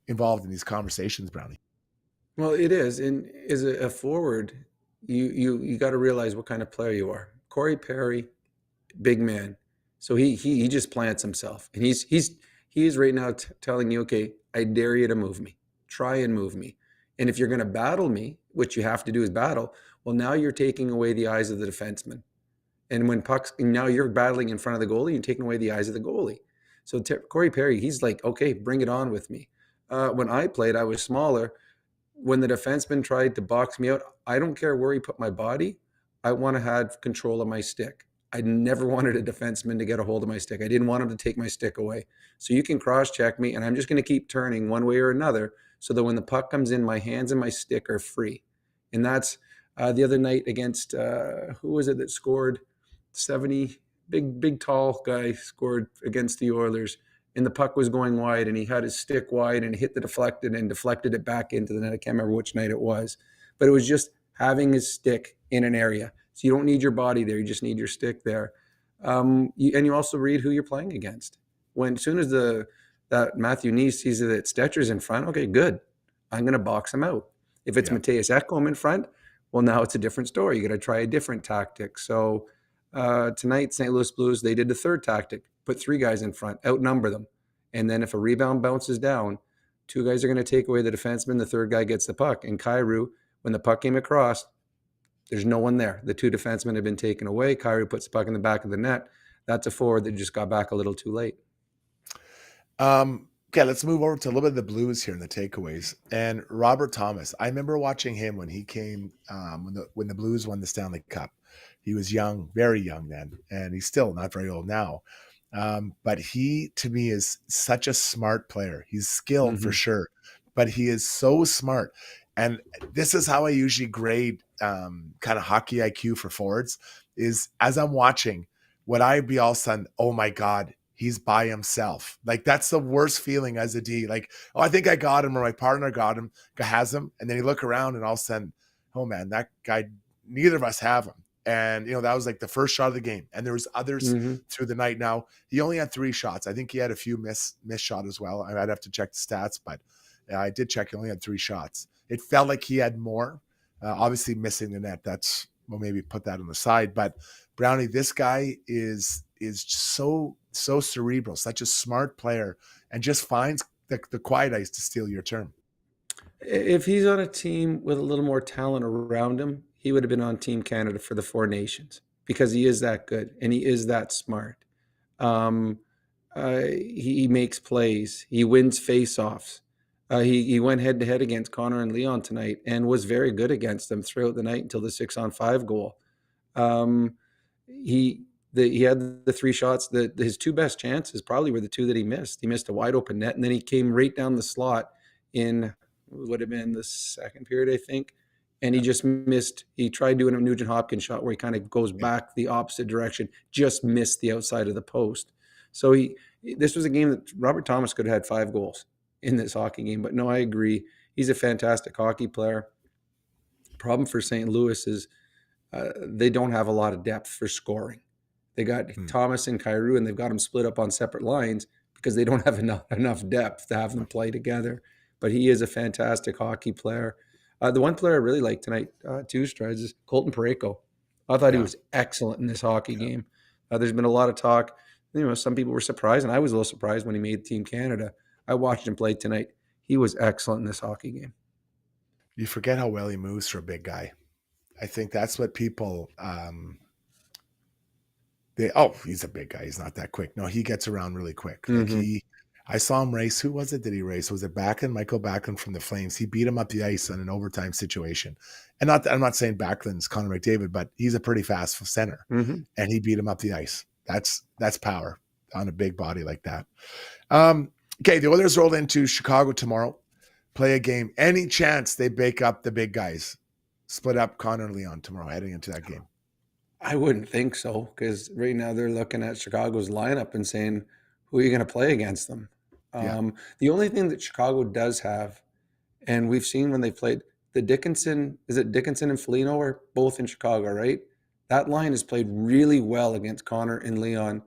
involved in these conversations, Brownie. Well, it is. And as a forward, you got to realize what kind of player you are. Corey Perry, big man. So he just plants himself. And he is right now telling you, okay, I dare you to move me. Try and move me. And if you're going to battle me, which you have to do is battle, well, now you're taking away the eyes of the defenseman. And when now you're battling in front of the goalie, you're taking away the eyes of the goalie. So Corey Perry, he's like, okay, bring it on with me. When I played, I was smaller. When the defenseman tried to box me out, I don't care where he put my body. I want to have control of my stick. I never wanted a defenseman to get a hold of my stick. I didn't want him to take my stick away. So you can cross-check me, and I'm just going to keep turning one way or another so that when the puck comes in, my hands and my stick are free. And that's the other night against, who was it that scored 70? Big, tall guy scored against the Oilers. And the puck was going wide, and he had his stick wide and hit the deflected it back into the net. I can't remember which night it was, but it was just having his stick in an area. So you don't need your body there. You just need your stick there. And you also read who you're playing against. As soon as that Matthew Nyes sees that Stetcher's in front, okay, good. I'm going to box him out. If it's Matthias Ekholm in front, well, now it's a different story. You got to try a different tactic. So tonight, St. Louis Blues, they did the third tactic. Put 3 guys in front, outnumber them. And then if a rebound bounces down, 2 guys are going to take away the defenseman. The third guy gets the puck. And Kyrou, when the puck came across, there's no one there. The 2 defensemen have been taken away. Kyrou puts the puck in the back of the net. That's a forward that just got back a little too late. Okay, let's move over to a little bit of the Blues here in the takeaways. And Robert Thomas, I remember watching him when he came, when the Blues won the Stanley Cup. He was young, very young then, and he's still not very old now. But he, to me, is such a smart player. He's skilled for sure, but he is so smart. And this is how I usually grade kind of hockey IQ for forwards is as I'm watching, would I be all of a sudden, oh my God, he's by himself. Like that's the worst feeling as a D. Like, oh, I think I got him or my partner got him, has him. And then you look around and all of a sudden, oh man, that guy, neither of us have him. And, that was like the first shot of the game. And there was others through the night. Now, he only had 3 shots. I think he had a few miss shot as well. I'd have to check the stats, but I did check. He only had 3 shots. It felt like he had more. Obviously, missing the net. We'll maybe put that on the side. But Brownie, this guy is so cerebral, such a smart player, and just finds the quiet ice, to steal your term. If he's on a team with a little more talent around him, he would have been on Team Canada for the 4 Nations because he is that good and he is that smart. He makes plays. He wins face-offs. He went head-to-head against Connor and Leon tonight and was very good against them throughout the night until the 6-on-5 goal. He had the 3 shots. His 2 best chances probably were the 2 that he missed. He missed a wide-open net, and then he came right down the slot in what would have been the second period, I think. And he just missed. He tried doing a Nugent Hopkins shot where he kind of goes back the opposite direction, just missed the outside of the post. So this was a game that Robert Thomas could have had 5 goals in this hockey game. But no, I agree. He's a fantastic hockey player. Problem for St. Louis is they don't have a lot of depth for scoring. They got Thomas and Kyrou, and they've got them split up on separate lines because they don't have enough depth to have them play together. But he is a fantastic hockey player. The one player I really like tonight, too, Struds, is Colton Parayko. I thought he was excellent in this hockey game. There's been a lot of talk. Some people were surprised, and I was a little surprised when he made Team Canada. I watched him play tonight. He was excellent in this hockey game. You forget how well he moves for a big guy. I think that's what people he's a big guy. He's not that quick. No, he gets around really quick. Like I saw him race. Who was it that he raced? Was it Michael Backlund from the Flames? He beat him up the ice on an overtime situation. And I'm not saying Backlund's Connor McDavid, but he's a pretty fast center. And he beat him up the ice. That's power on a big body like that. Okay, the Oilers roll into Chicago tomorrow, play a game. Any chance they bake up the big guys, split up Connor and Leon tomorrow heading into that game? I wouldn't think so, because right now they're looking at Chicago's lineup and saying, who are you going to play against them? Yeah. The only thing that Chicago does have, and we've seen when they played the Dickinson, is it Dickinson and Foligno are both in Chicago, right? That line has played really well against Connor and Leon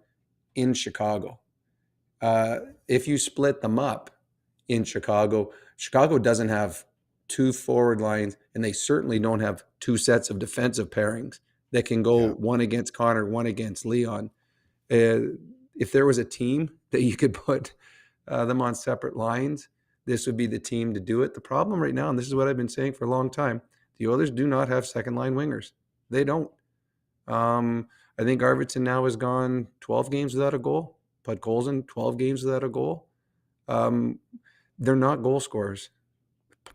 in Chicago. If you split them up in Chicago, Chicago doesn't have two forward lines, and they certainly don't have two sets of defensive pairings that can go one against Connor, one against Leon. If there was a team that you could put them on separate lines, this would be the team to do it. The problem right now, and this is what I've been saying for a long time, the Oilers do not have second line wingers. They don't. I think Arvidsson now has gone 12 games without a goal. Podkolzin, 12 games without a goal. They're not goal scorers.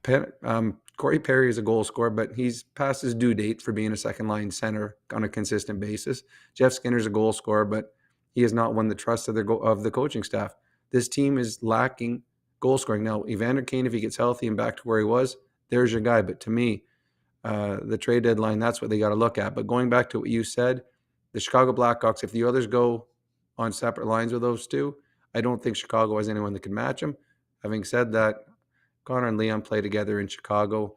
Corey Perry is a goal scorer, but he's past his due date for being a second line center on a consistent basis. Jeff Skinner's a goal scorer, but he has not won the trust of the coaching staff. This team is lacking goal scoring. Now, Evander Kane, if he gets healthy and back to where he was, there's your guy. But to me, the trade deadline, that's what they got to look at. But going back to what you said, the Chicago Blackhawks, if the others go on separate lines with those two, I don't think Chicago has anyone that can match them. Having said that, Connor and Leon play together in Chicago.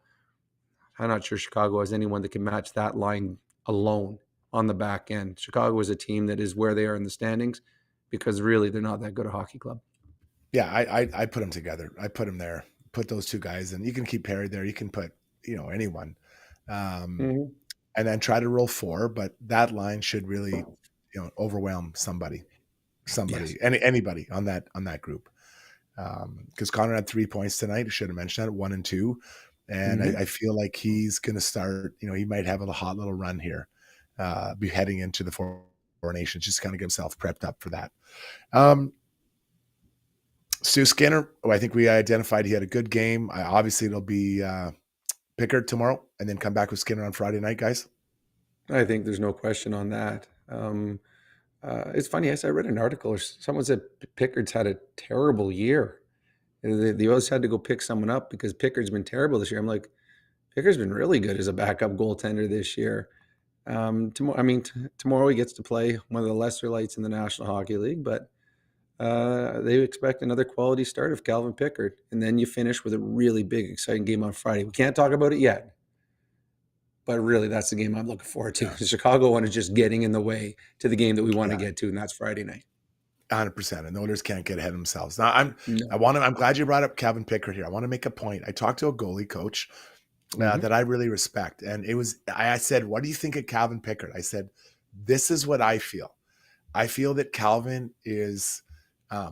I'm not sure Chicago has anyone that can match that line alone on the back end. Chicago is a team that is where they are in the standings because really they're not that good a hockey club. Yeah, I put them together. I put them there. Put those two guys, and you can keep Perry there. You can put anyone, and then try to roll four. But that line should really overwhelm somebody, Yes. anybody on that group. Because Connor had 3 points tonight. I should have mentioned that, 1 and 2. And I feel like he's going to start, he might have a hot little run here, be heading into the Four Nations, just kind of get himself prepped up for that. Stu Skinner, I think we identified he had a good game. Obviously, it'll be Pickard tomorrow and then come back with Skinner on Friday night, guys. I think there's no question on that. It's funny. I read an article or someone said Pickard's had a terrible year. The Oilers had to go pick someone up because Pickard's been terrible this year. I'm like, Pickard's been really good as a backup goaltender this year. Tomorrow he gets to play one of the lesser lights in the National Hockey League, but they expect another quality start of Calvin Pickard. And then you finish with a really big, exciting game on Friday. We can't talk about it yet, but really that's the game I'm looking forward to. The Chicago one is just getting in the way to the game that we want to get to, and that's Friday night. 100%. And the Oilers can't get ahead of themselves. Now, I'm glad you brought up Calvin Pickard here. I want to make a point. I talked to a goalie coach that I really respect. And I said, what do you think of Calvin Pickard? I said, this is what I feel. I feel that Calvin is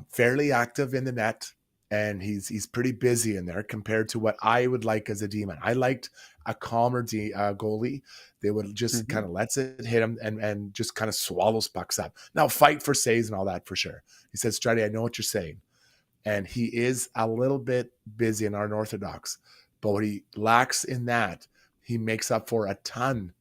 fairly active in the net, and he's pretty busy in there compared to what I would like as a D-man. I liked a calmer goalie. They would just kind of lets it hit him and just kind of swallows pucks up. Now, fight for saves and all that for sure. He said, Struddy, I know what you're saying. And he is a little bit busy and unorthodox. But what he lacks in that, he makes up for a ton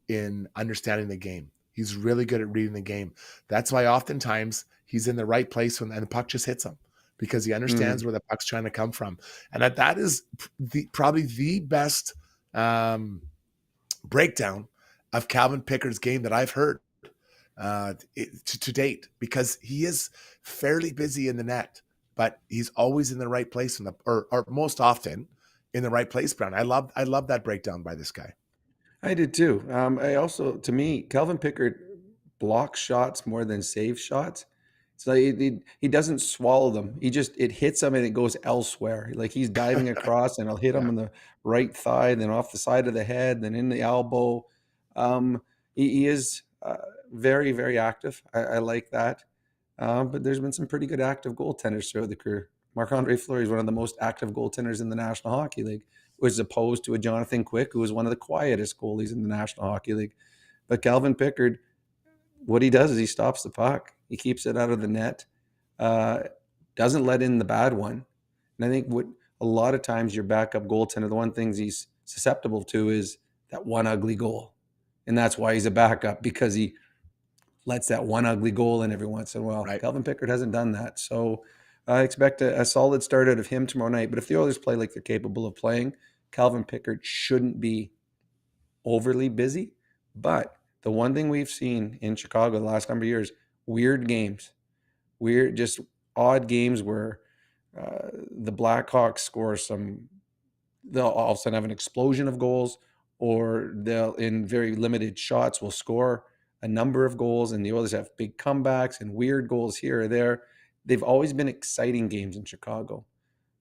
in understanding the game. He's really good at reading the game. That's why oftentimes he's in the right place and the puck just hits him, because he understands where the puck's trying to come from. And that is probably the best breakdown of Calvin Pickard's game that I've heard to date, because he is fairly busy in the net, but he's always in the right place or most often in the right place, Brown. I love that breakdown by this guy. I did too. To me, Calvin Pickard blocks shots more than saves shots. So he doesn't swallow them. It hits him and it goes elsewhere. Like he's diving across and I'll hit him on the right thigh, then off the side of the head, then in the elbow. He is very, very active. I like that. But there's been some pretty good active goaltenders throughout the career. Marc-Andre Fleury is one of the most active goaltenders in the National Hockey League, as opposed to a Jonathan Quick, who was one of the quietest goalies in the National Hockey League. But Calvin Pickard, what he does is he stops the puck. He keeps it out of the net, doesn't let in the bad one. And I think what a lot of times your backup goaltender, the one thing he's susceptible to is that one ugly goal. And that's why he's a backup, because he lets that one ugly goal in every once in a while. Right. Calvin Pickard hasn't done that. So I expect a solid start out of him tomorrow night. But if the Oilers play like they're capable of playing, Calvin Pickard shouldn't be overly busy. But the one thing we've seen in Chicago the last number of years, weird games, just odd games where the Blackhawks score they'll all of a sudden have an explosion of goals, or they'll, in very limited shots, will score a number of goals, and the Oilers have big comebacks and weird goals here or there. They've always been exciting games in Chicago.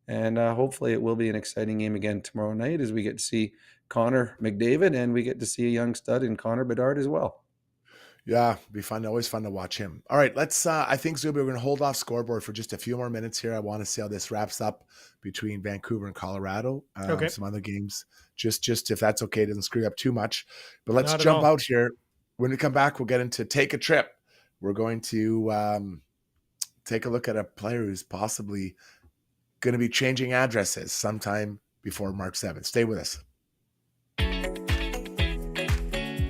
And hopefully it will be an exciting game again tomorrow night as we get to see Connor McDavid, and we get to see a young stud in Connor Bedard as well. Yeah, be fun. Always fun to watch him. All right, let's. I think Zuby, we're going to hold off scoreboard for just a few more minutes here. I want to see how this wraps up between Vancouver and Colorado. Okay. Some other games, just if that's okay, doesn't screw up too much. But let's Not at jump all. out here. When we come back, we'll get into Take a Trip. We're going to take a look at a player who's possibly going to be changing addresses sometime before March 7th. Stay with us.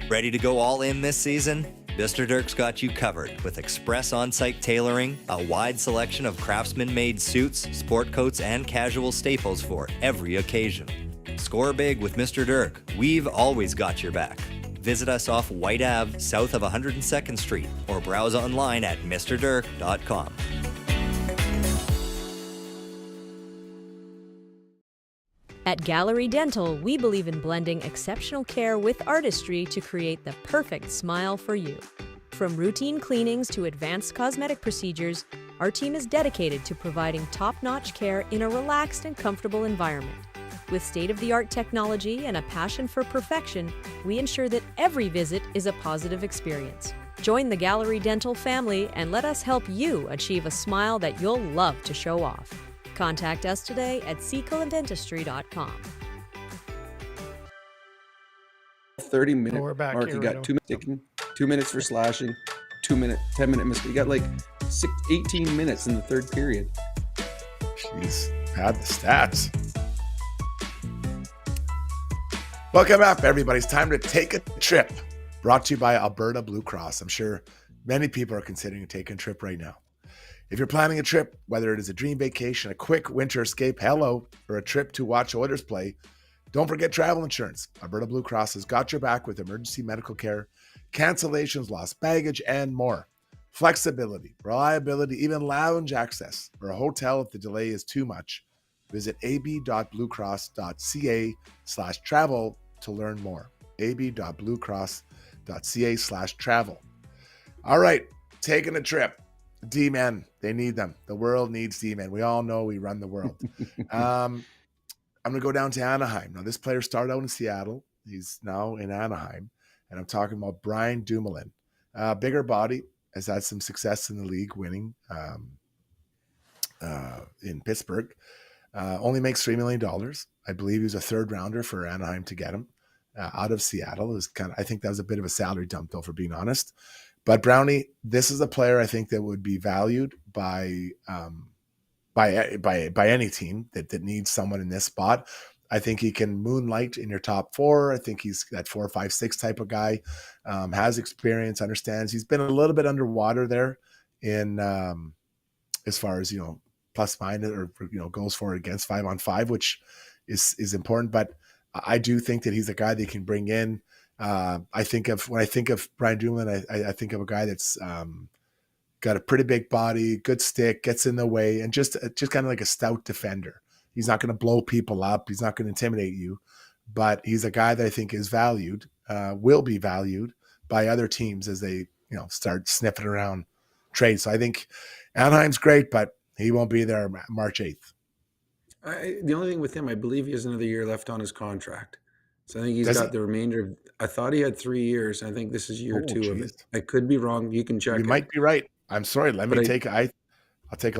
Ready to go all in this season? Mr. Dirk's got you covered with express on-site tailoring, a wide selection of craftsman-made suits, sport coats, and casual staples for every occasion. Score big with Mr. Dirk. We've always got your back. Visit us off White Ave, south of 102nd Street, or browse online at mrdirk.com. At Gallery Dental, we believe in blending exceptional care with artistry to create the perfect smile for you. From routine cleanings to advanced cosmetic procedures, our team is dedicated to providing top-notch care in a relaxed and comfortable environment. With state-of-the-art technology and a passion for perfection, we ensure that every visit is a positive experience. Join the Gallery Dental family and let us help you achieve a smile that you'll love to show off. Contact us today at secolandentistry.com. 30-minute We're back mark. here, You got Reno. 2 minutes sticking, 2 minutes for slashing, 10-minute mistake. You got like 18 minutes in the third period. Jeez, had the stats. Welcome up, everybody. It's time to take a trip. Brought to you by Alberta Blue Cross. I'm sure many people are considering taking a trip right now. If you're planning a trip, whether it is a dream vacation, a quick winter escape, or a trip to watch Oilers play, don't forget travel insurance. Alberta Blue Cross has got your back with emergency medical care, cancellations, lost baggage, and more. Flexibility, reliability, even lounge access for a hotel if the delay is too much. Visit ab.bluecross.ca/travel to learn more. ab.bluecross.ca/travel. All right, taking a trip. D-men, they need them. The world needs D-men. We all know we run the world. I'm going to go down to Anaheim. Now, this player started out in Seattle. He's now in Anaheim. And I'm talking about Brian Dumoulin. Bigger body, has had some success in the league, winning in Pittsburgh. Only makes $3 million. I believe he was a third rounder for Anaheim to get him out of Seattle. It was I think that was a bit of a salary dump, though, for being honest. But Brownie, this is a player I think that would be valued by any team that needs someone in this spot. I think he can moonlight in your top four. I think he's that 4, 5, 6 type of guy. Has experience, understands. He's been a little bit underwater there in as far as plus minus or goals for or against 5-on-5, which is important. But I do think that he's a guy that can bring in. When I think of Brian Dumoulin, I think of a guy that's got a pretty big body, good stick, gets in the way, and just kind of like a stout defender. He's not going to blow people up. He's not going to intimidate you, but he's a guy that I think is valued, will be valued by other teams as they start sniffing around trades. So I think Anaheim's great, but he won't be there March 8th. The only thing with him, I believe he has another year left on his contract. So I think he's got the remainder. I thought he had 3 years. I think this is year 2 of it. I could be wrong. You can check. You might be right. I'm sorry. I'll take a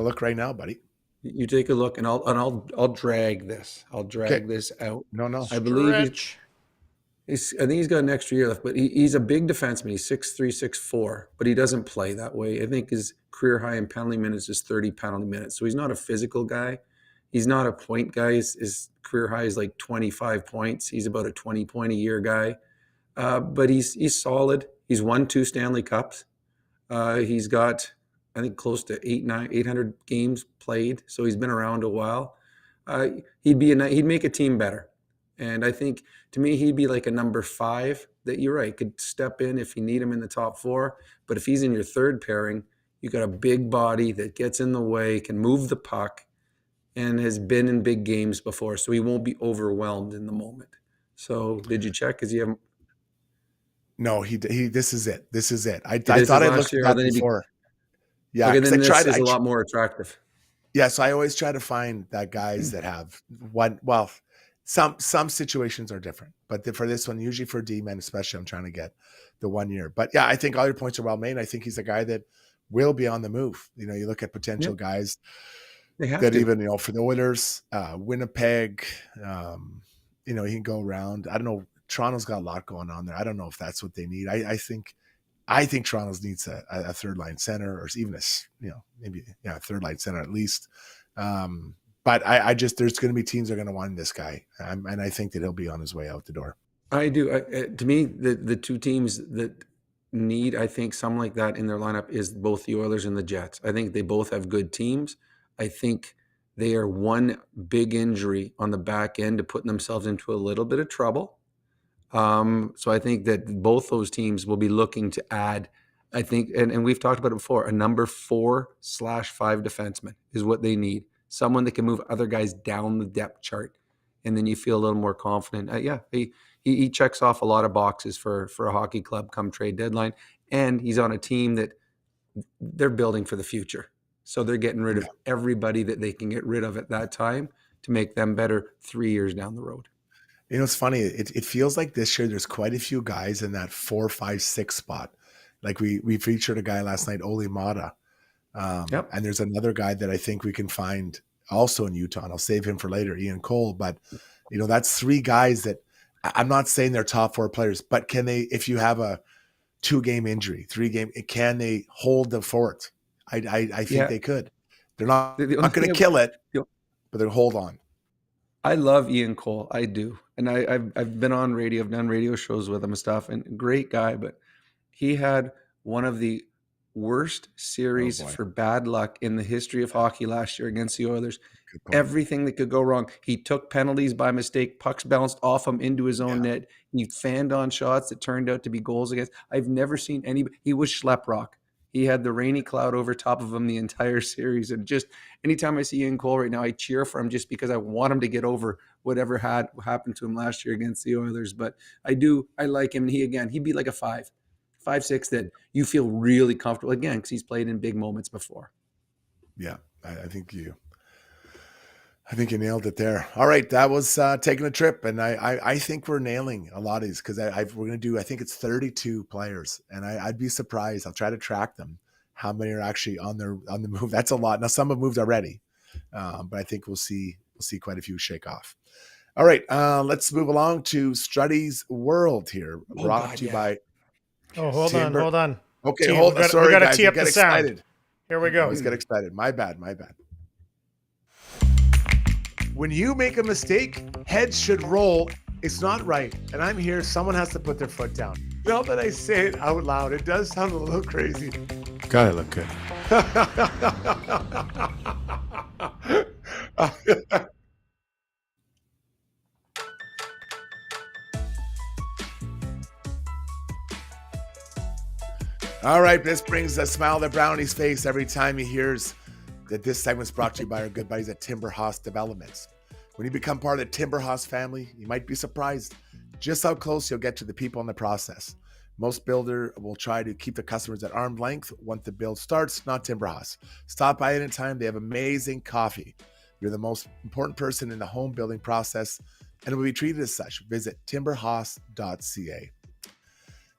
look right now, buddy. You take a look, and I'll drag this. I'll drag this out. No. I believe I think he's got an extra year left, but he's a big defenseman. He's 6'3", 6'4", but he doesn't play that way. I think his career high in penalty minutes is 30 penalty minutes. So he's not a physical guy. He's not a point guy. His career high is like 25 points. He's about a 20-point-a-year guy. But he's solid. He's won 2 Stanley Cups. He's got I think close to 800 games played. So he's been around a while. He'd make a team better. And I think, to me, he'd be like a number 5 that, you're right, could step in if you need him in the top 4. But if he's in your third pairing, you got a big body that gets in the way, can move the puck, and has been in big games before. So he won't be overwhelmed in the moment. So did you check? Because you haven't. No, he. This is it. This is it. I This thought is I last looked year, at then that before. Yeah, Okay, 'cause then I this tried. is a lot more attractive. Yeah, so I always try to find that guys that have one. Well, some situations are different, but for this one, usually for D-men especially, I'm trying to get the 1 year. But yeah, I think all your points are well made. I think he's a guy that will be on the move. You know, you look at potential guys They have that to. even, for the Oilers, Winnipeg, he can go around. I don't know. Toronto's got a lot going on there. I don't know if that's what they need. I think Toronto's needs a third line center, or even a third line center at least. But I just, there's going to be teams that are going to want this guy, and I think that he'll be on his way out the door. I do. To me, the two teams that need, I think, something like that in their lineup is both the Oilers and the Jets. I think they both have good teams. I think they are one big injury on the back end of putting themselves into a little bit of trouble. So I think that both those teams will be looking to add, I think, and we've talked about it before, a number 4/5 defenseman is what they need. Someone that can move other guys down the depth chart. And then you feel a little more confident. He checks off a lot of boxes for a hockey club come trade deadline. And he's on a team that they're building for the future. So they're getting rid of everybody that they can get rid of at that time to make them better 3 years down the road. It's funny. It feels like this year there's quite a few guys in that 4, 5, 6 spot. Like we featured a guy last night, Oli Mata. And there's another guy that I think we can find also in Utah, and I'll save him for later, Ian Cole. But, that's 3 guys that I'm not saying they're top 4 players, but can they, if you have a 2-game injury, 3-game, can they hold the fort? I think they could. They're not going to kill it, but they'll hold on. I love Ian Cole. I do. And I've been on radio. I've done radio shows with him and stuff, and great guy, but he had one of the worst series for bad luck in the history of hockey last year against the Oilers. Everything that could go wrong. He took penalties by mistake. Pucks bounced off him into his own net. He fanned on shots that turned out to be goals against. I've never seen anybody. He was schlep rock. He had the rainy cloud over top of him the entire series. And just anytime I see Ian Cole right now, I cheer for him just because I want him to get over whatever happened to him last year against the Oilers. But I like him. And he'd be like a 5, 6 that you feel really comfortable, again, because he's played in big moments before. Yeah, I think you nailed it there. All right, that was taking a trip, and I think we're nailing a lot of these because we're going to do, I think it's 32 players, and I'd be surprised. I'll try to track them, how many are actually on the move. That's a lot. Now some have moved already, but I think we'll see quite a few shake off. All right, let's move along to Struddy's World here, brought to you by. Oh, hold on. Okay, Sorry, we got to tee up the sound. Excited. Here we go. Always get excited. My bad. When you make a mistake, heads should roll. It's not right. And I'm here. Someone has to put their foot down. Now that I say it out loud, it does sound a little crazy. Gotta look good. All right, this brings a smile to Brownie's face every time he hears that this segment's brought to you by our good buddies at Timber House Developments. When you become part of the Timber House family, you might be surprised just how close you'll get to the people in the process. Most builder will try to keep the customers at arm's length once the build starts, not Timber House. Stop by anytime. They have amazing coffee. You're the most important person in the home building process, and will be treated as such. Visit timberhouse.ca.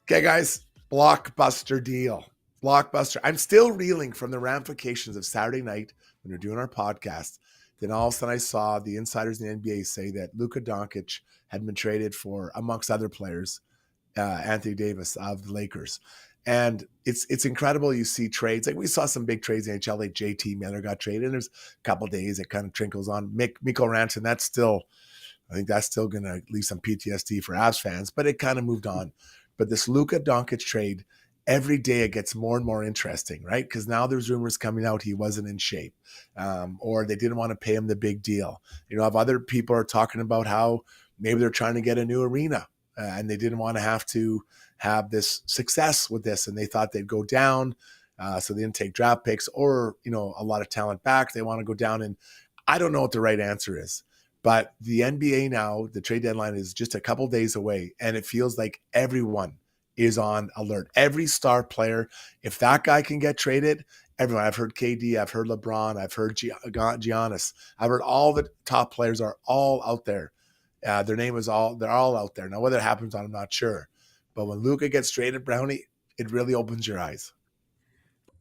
Okay, guys, blockbuster deal. Blockbuster. I'm still reeling from the ramifications of Saturday night when we're doing our podcast. Then all of a sudden I saw the insiders in the NBA say that Luka Doncic had been traded for, amongst other players, Anthony Davis of the Lakers. And it's incredible. You see trades. Like we saw some big trades in NHL, like JT Miller got traded. And there's a couple of days it kind of trickles on. Mikko Rantanen, I think that's still going to leave some PTSD for Avs fans, but it kind of moved on. But this Luka Doncic trade, every day it gets more and more interesting, right? Because now there's rumors coming out he wasn't in shape, or they didn't want to pay him the big deal. If other people are talking about how maybe they're trying to get a new arena, and they didn't want to have to have this success with this, and they thought they'd go down, so they didn't take draft picks or a lot of talent back. They want to go down, and I don't know what the right answer is. But the NBA now, the trade deadline is just a couple days away, and it feels like everyone is on alert. Every star player, if that guy can get traded, everyone. I've heard KD, I've heard LeBron, I've heard Giannis, I've heard all the top players are all out there. They're all out there. Now, whether it happens, I'm not sure. But when Luka gets traded, Brownie, it really opens your eyes.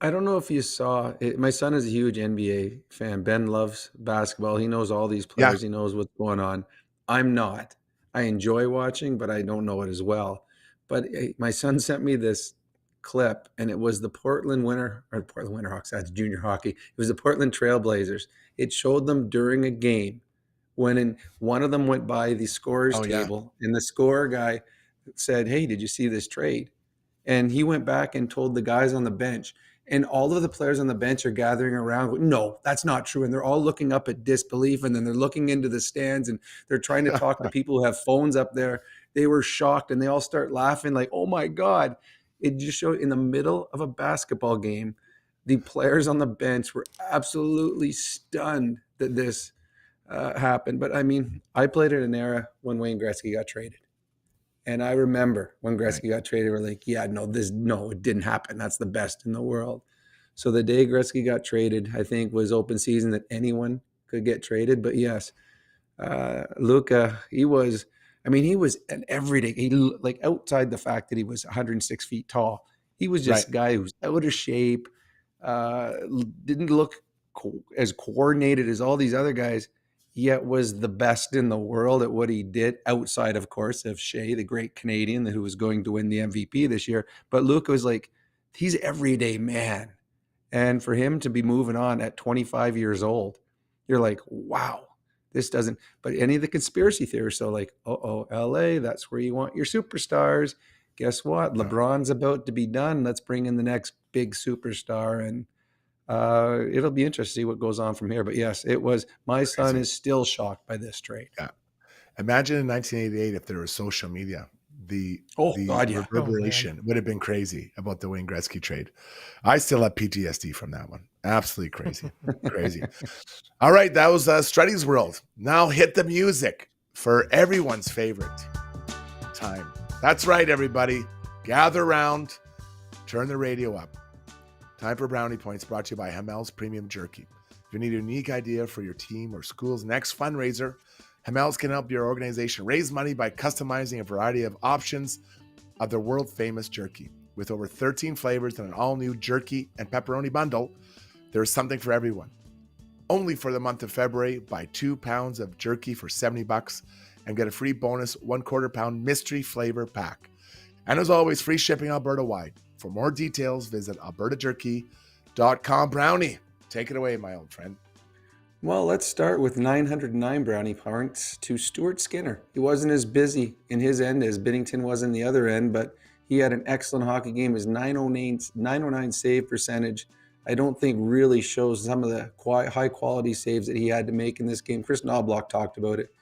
I don't know if you saw it. My son is a huge NBA fan. Ben loves basketball. He knows all these players. Yeah. He knows what's going on. I'm not. I enjoy watching, but I don't know it as well. But my son sent me this clip, and it was the Portland Winterhawks. That's junior hockey. It was the Portland Trailblazers. It showed them during a game when one of them went by the scorer's table, and the scorer guy said, "Hey, did you see this trade?" And he went back and told the guys on the bench. And all of the players on the bench are gathering around. No, that's not true. And they're all looking up at disbelief. And then they're looking into the stands and they're trying to talk to people who have phones up there. They were shocked and they all start laughing like, oh my God. It just showed in the middle of a basketball game, the players on the bench were absolutely stunned that this happened. But I mean, I played in an era when Wayne Gretzky got traded. And I remember when Gretzky got traded, we're like, yeah, no, it didn't happen. That's the best in the world. So the day Gretzky got traded, I think was open season that anyone could get traded. But yes, Luka, he was an everyday, like outside the fact that he was 106 feet tall, he was just a guy who was out of shape, didn't look as coordinated as all these other guys, yet was the best in the world at what he did, outside, of course, of Shea, the great Canadian who was going to win the MVP this year. But Luka was like, he's everyday man. And for him to be moving on at 25 years old, you're like, wow, this doesn't. But any of the conspiracy theorists are like, LA, that's where you want your superstars. Guess what? LeBron's about to be done. Let's bring in the next big superstar. And it'll be interesting to see what goes on from here. But yes, it was. My son is still shocked by this trade. Yeah. Imagine in 1988 if there was social media. The reverberation would have been crazy about the Wayne Gretzky trade. I still have PTSD from that one. Absolutely crazy. Crazy. All right, that was Struddy's World. Now hit the music for everyone's favorite time. That's right, everybody. Gather around. Turn the radio up. Time for Brownie Points, brought to you by Hamel's Premium Jerky. If you need a unique idea for your team or school's next fundraiser, Hamel's can help your organization raise money by customizing a variety of options of their world-famous jerky. With over 13 flavors and an all-new jerky and pepperoni bundle, there's something for everyone. Only for the month of February, buy 2 pounds of jerky for $70 and get a free bonus 1/4 pound mystery flavor pack. And as always, free shipping Alberta-wide. For more details, visit albertajerky.com. Brownie, take it away, my old friend. Well, let's start with 909 brownie points to Stuart Skinner. He wasn't as busy in his end as Binnington was in the other end, but he had an excellent hockey game. His 909 save percentage, I don't think really shows some of the high-quality saves that he had to make in this game. Chris Knobloch talked about it.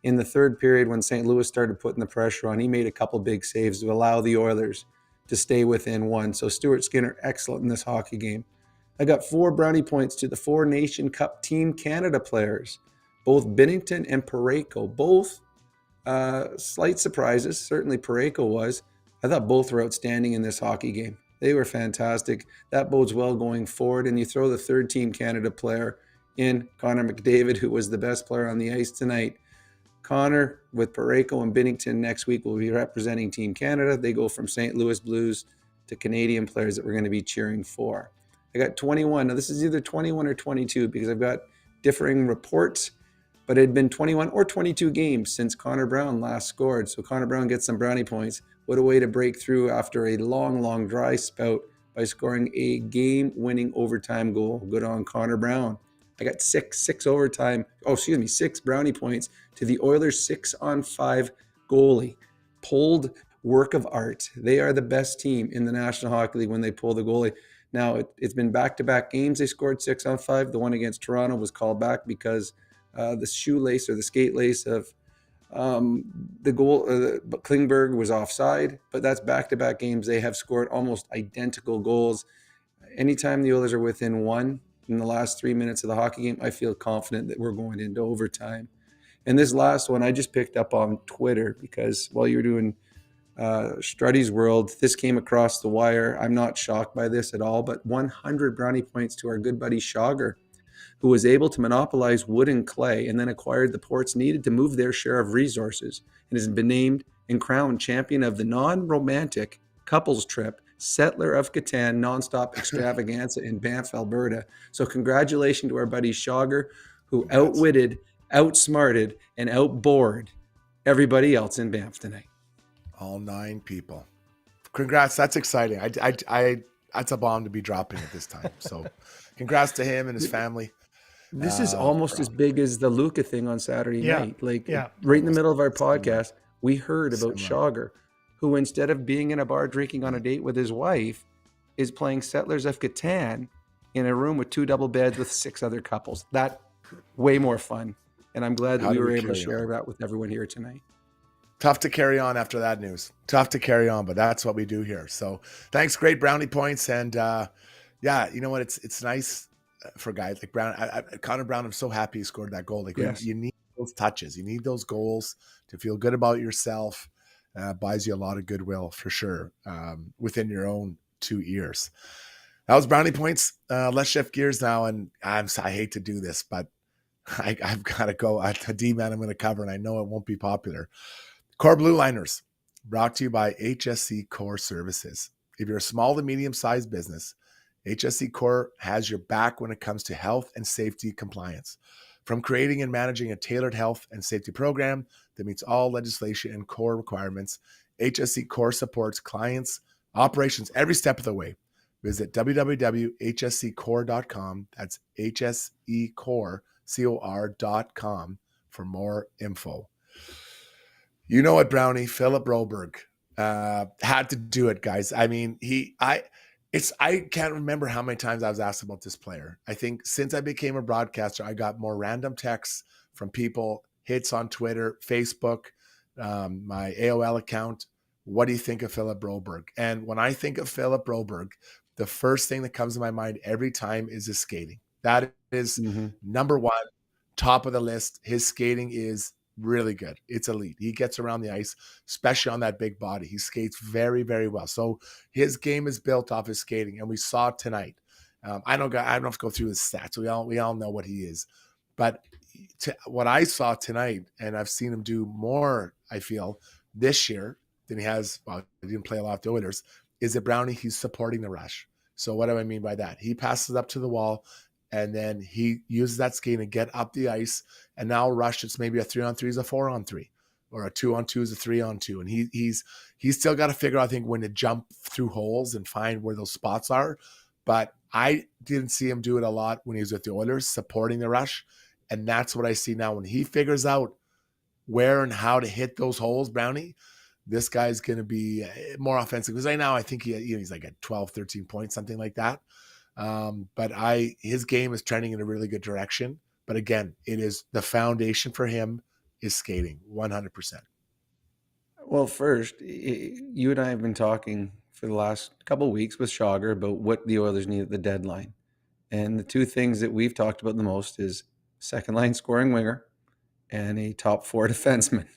In the third period, when St. Louis started putting the pressure on, he made a couple big saves to allow the Oilers to stay within one. So Stuart Skinner, excellent in this hockey game. I got 4 brownie points to the 4 Nation Cup Team Canada players, both Binnington and Parayko. Both slight surprises. Certainly Parayko was. I thought both were outstanding in this hockey game. They were fantastic. That bodes well going forward. And you throw the 3rd Team Canada player in, Connor McDavid, who was the best player on the ice tonight. Connor, with Parayko and Binnington next week, will be representing Team Canada. They go from St. Louis Blues to Canadian players that we're going to be cheering for. I got 21. Now, this is either 21 or 22 because I've got differing reports, but it had been 21 or 22 games since Connor Brown last scored. So Connor Brown gets some brownie points. What a way to break through after a long dry spout by scoring a game-winning overtime goal. Good on Connor Brown. I got six brownie points to the Oilers' 6-on-5 goalie. Pulled work of art. They are the best team in the National Hockey League when they pull the goalie. Now, it's been back-to-back games. They scored 6 on 5. The one against Toronto was called back because the shoelace or the skate lace of the goal, Klingberg was offside, but that's back-to-back games. They have scored almost identical goals. Anytime the Oilers are within one in the last 3 minutes of the hockey game, I feel confident that we're going into overtime. And this last one, I just picked up on Twitter because while you were doing Struddy's World, this came across the wire. I'm not shocked by this at all, but 100 brownie points to our good buddy Schauger, who was able to monopolize wood and clay and then acquired the ports needed to move their share of resources and has been named and crowned champion of the non-romantic couples trip Settler of Catan nonstop extravaganza in Banff, Alberta. So congratulations to our buddy Schauger, who outwitted, outsmarted, and outbored everybody else in Banff tonight. All 9 people. Congrats. That's exciting. I that's a bomb to be dropping at this time. So congrats to him and his family. This is almost as big as the Luca thing on Saturday night. Right in the middle of our podcast, we heard about Schauger, who instead of being in a bar drinking on a date with his wife, is playing Settlers of Catan in a room with 2 double beds with 6 other couples. That way more fun. And I'm glad that we were able to share that with everyone here tonight. Tough to carry on after that news. Tough to carry on, but that's what we do here. So thanks, great brownie points. And yeah, you know what? It's nice for guys like Brown. Connor Brown, I'm so happy he scored that goal. Like you need those touches. You need those goals to feel good about yourself. Buys you a lot of goodwill for sure within your own 2 ears. That was brownie points. Let's shift gears now. And I hate to do this, but I've got to go. A D-man I'm going to cover, and I know it won't be popular. Core Blue Liners, brought to you by HSC Core Services. If you're a small to medium-sized business, HSC Core has your back when it comes to health and safety compliance. From creating and managing a tailored health and safety program that meets all legislation and core requirements, HSC Core supports clients' operations every step of the way. Visit www.hsccore.com. That's HSECore.com for more info. You know what, Brownie? Philip Broberg had to do it, guys. I mean, I can't remember how many times I was asked about this player. I think since I became a broadcaster, I got more random texts from people, hits on Twitter, Facebook, my AOL account. What do you think of Philip Broberg? And when I think of Philip Broberg, the first thing that comes to my mind every time is his skating. That is number one, top of the list. His skating is really good. It's elite. He gets around the ice, especially on that big body. He skates very, very well. So his game is built off his skating, and we saw it tonight. I don't have to go through his stats. We all know what he is, but what I saw tonight, and I've seen him do more, I feel, this year than he has. Well, he didn't play a lot of the Oilers. Is that Brownie? He's supporting the rush. So what do I mean by that? He passes up to the wall, and then he uses that skate to get up the ice. And now rush, it's maybe a 3-on-3 is a 4-on-3, or a 2-on-2 is a 3-on-2. And he's still got to figure out, I think, when to jump through holes and find where those spots are. But I didn't see him do it a lot when he was with the Oilers, supporting the rush. And that's what I see now. When he figures out where and how to hit those holes, Brownie, this guy's going to be more offensive. Because right now I think he's like at 12, 13 points, something like that. But his game is trending in a really good direction. But again, it is the foundation for him is skating 100%. Well, first, you and I have been talking for the last couple of weeks with Schauger about what the Oilers need at the deadline. And the 2 things that we've talked about the most is second line scoring winger and a top 4 defenseman.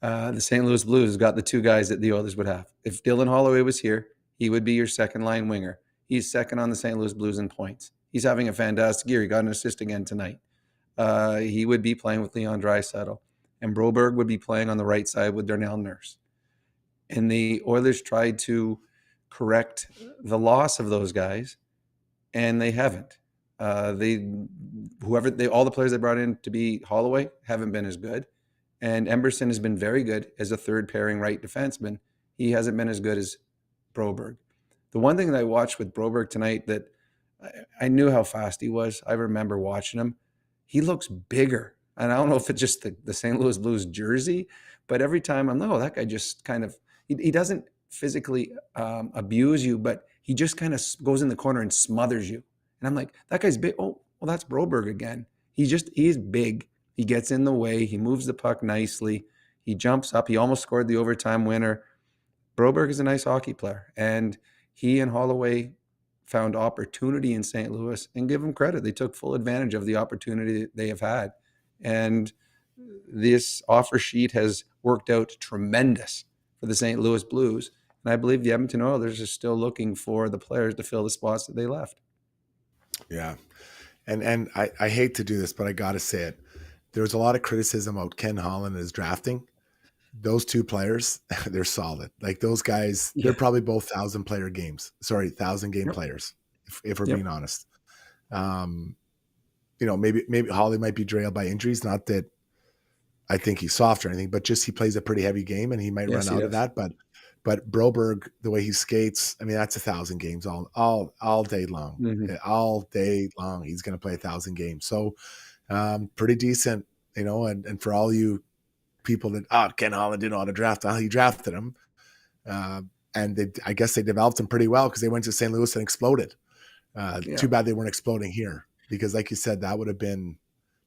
The St. Louis Blues got the 2 guys that the Oilers would have. If Dylan Holloway was here, he would be your second line winger. He's second on the St. Louis Blues in points. He's having a fantastic year. He got an assist again tonight. He would be playing with Leon Draisaitl. And Broberg would be playing on the right side with Darnell Nurse. And the Oilers tried to correct the loss of those guys, and they haven't. All the players they brought in to be Holloway haven't been as good. And Emberson has been very good as a third pairing right defenseman. He hasn't been as good as Broberg. The one thing that I watched with Broberg tonight that I knew how fast he was. I remember watching him. He looks bigger. And I don't know if it's just the St. Louis Blues jersey, but every time I'm like, oh, that guy just kind of, he doesn't physically abuse you, but he just kind of goes in the corner and smothers you. And I'm like, that guy's big. Oh, well, that's Broberg again. He's big. He gets in the way. He moves the puck nicely. He jumps up. He almost scored the overtime winner. Broberg is a nice hockey player, and he and Holloway found opportunity in St. Louis, and give them credit. They took full advantage of the opportunity that they have had. And this offer sheet has worked out tremendous for the St. Louis Blues. And I believe the Edmonton Oilers are still looking for the players to fill the spots that they left. Yeah. And I hate to do this, but I got to say it. There was a lot of criticism about Ken Holland and his drafting. Those two players, they're solid. Like those guys, they're probably both 1,000 game players, if we're being honest. Maybe Holly might be derailed by injuries. Not that I think he's soft or anything, but just he plays a pretty heavy game and he might run out of that. But Broberg, the way he skates, I mean, that's 1,000 games all day long. Mm-hmm. All day long, he's going to play 1,000 games. So pretty decent, and for all you people that, Ken Holland didn't know how to draft. He drafted him. And I guess they developed him pretty well because they went to St. Louis and exploded. Too bad they weren't exploding here because, like you said, that would have been